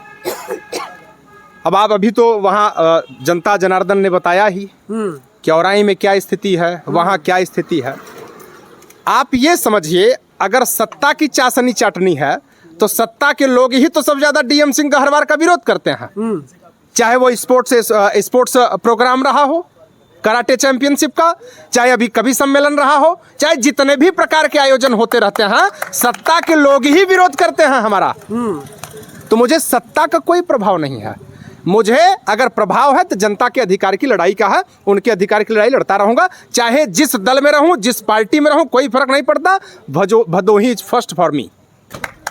Speaker 4: अब आप अभी तो वहाँ जनता जनार्दन ने बताया ही कि औराई में क्या स्थिति है, वहाँ क्या स्थिति है। आप ये समझिए, अगर सत्ता की चाशनी चाटनी है तो सत्ता के लोग ही तो सबसे ज्यादा डीएम सिंह गहरवार का विरोध करते हैं। चाहे वो स्पोर्ट्स प्रोग्राम रहा हो, कराटे चैंपियनशिप का, चाहे अभी कभी सम्मेलन रहा हो, चाहे जितने भी प्रकार के आयोजन होते रहते हैं, सत्ता के लोग ही विरोध करते हैं हमारा। तो मुझे सत्ता का कोई प्रभाव नहीं है। मुझे अगर प्रभाव है तो जनता के अधिकार की लड़ाई का है। उनके अधिकार की लड़ाई लड़ता रहूंगा, चाहे जिस दल में रहूं, जिस पार्टी में रहूं, कोई फर्क नहीं पड़ता। Bhadohi is first for me.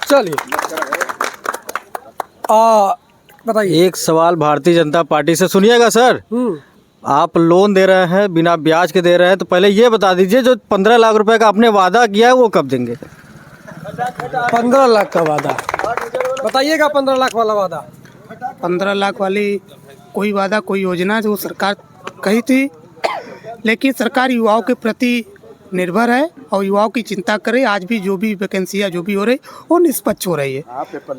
Speaker 6: चलिए बताइए।
Speaker 5: एक सवाल भारतीय जनता पार्टी से सुनिएगा सर। आप लोन दे रहे हैं, बिना ब्याज के दे रहे हैं, तो पहले ये बता दीजिए जो 15 लाख रुपए का आपने वादा किया है वो कब देंगे?
Speaker 6: 15 लाख का वादा बताइएगा। 15 लाख वाला वादा,
Speaker 7: 15 लाख वाली कोई वादा, कोई योजना जो सरकार कही थी, लेकिन सरकार युवाओं के प्रति निर्भर है और युवाओं की चिंता करे। आज भी जो भी वैकेंसियाँ जो भी हो रही वो निष्पक्ष हो रही है,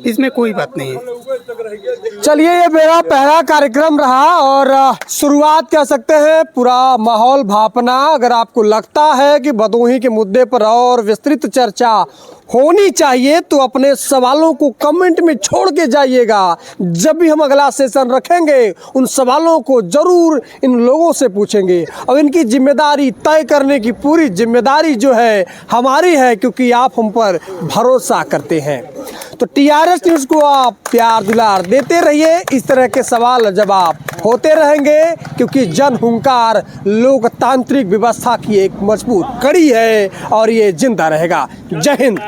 Speaker 7: इसमें कोई बात नहीं है।
Speaker 6: चलिए ये मेरा पहला कार्यक्रम रहा और शुरुआत कह सकते हैं, पूरा माहौल भापना। अगर आपको लगता है कि भदोही के मुद्दे पर और विस्तृत चर्चा होनी चाहिए तो अपने सवालों को कमेंट में छोड़ के जाइएगा। जब भी हम अगला सेशन रखेंगे उन सवालों को जरूर इन लोगों से पूछेंगे और इनकी जिम्मेदारी तय करने की पूरी जिम्मेदारी जो है हमारी है, क्योंकि आप हम पर भरोसा करते हैं। तो टीआरएस न्यूज़ को आप प्यार दुलार देते रहिए। इस तरह के सवाल जवाब होते रहेंगे, क्योंकि जन हुंकार लोकतांत्रिक व्यवस्था की एक मजबूत कड़ी है और ये जिंदा रहेगा। जय हिंद।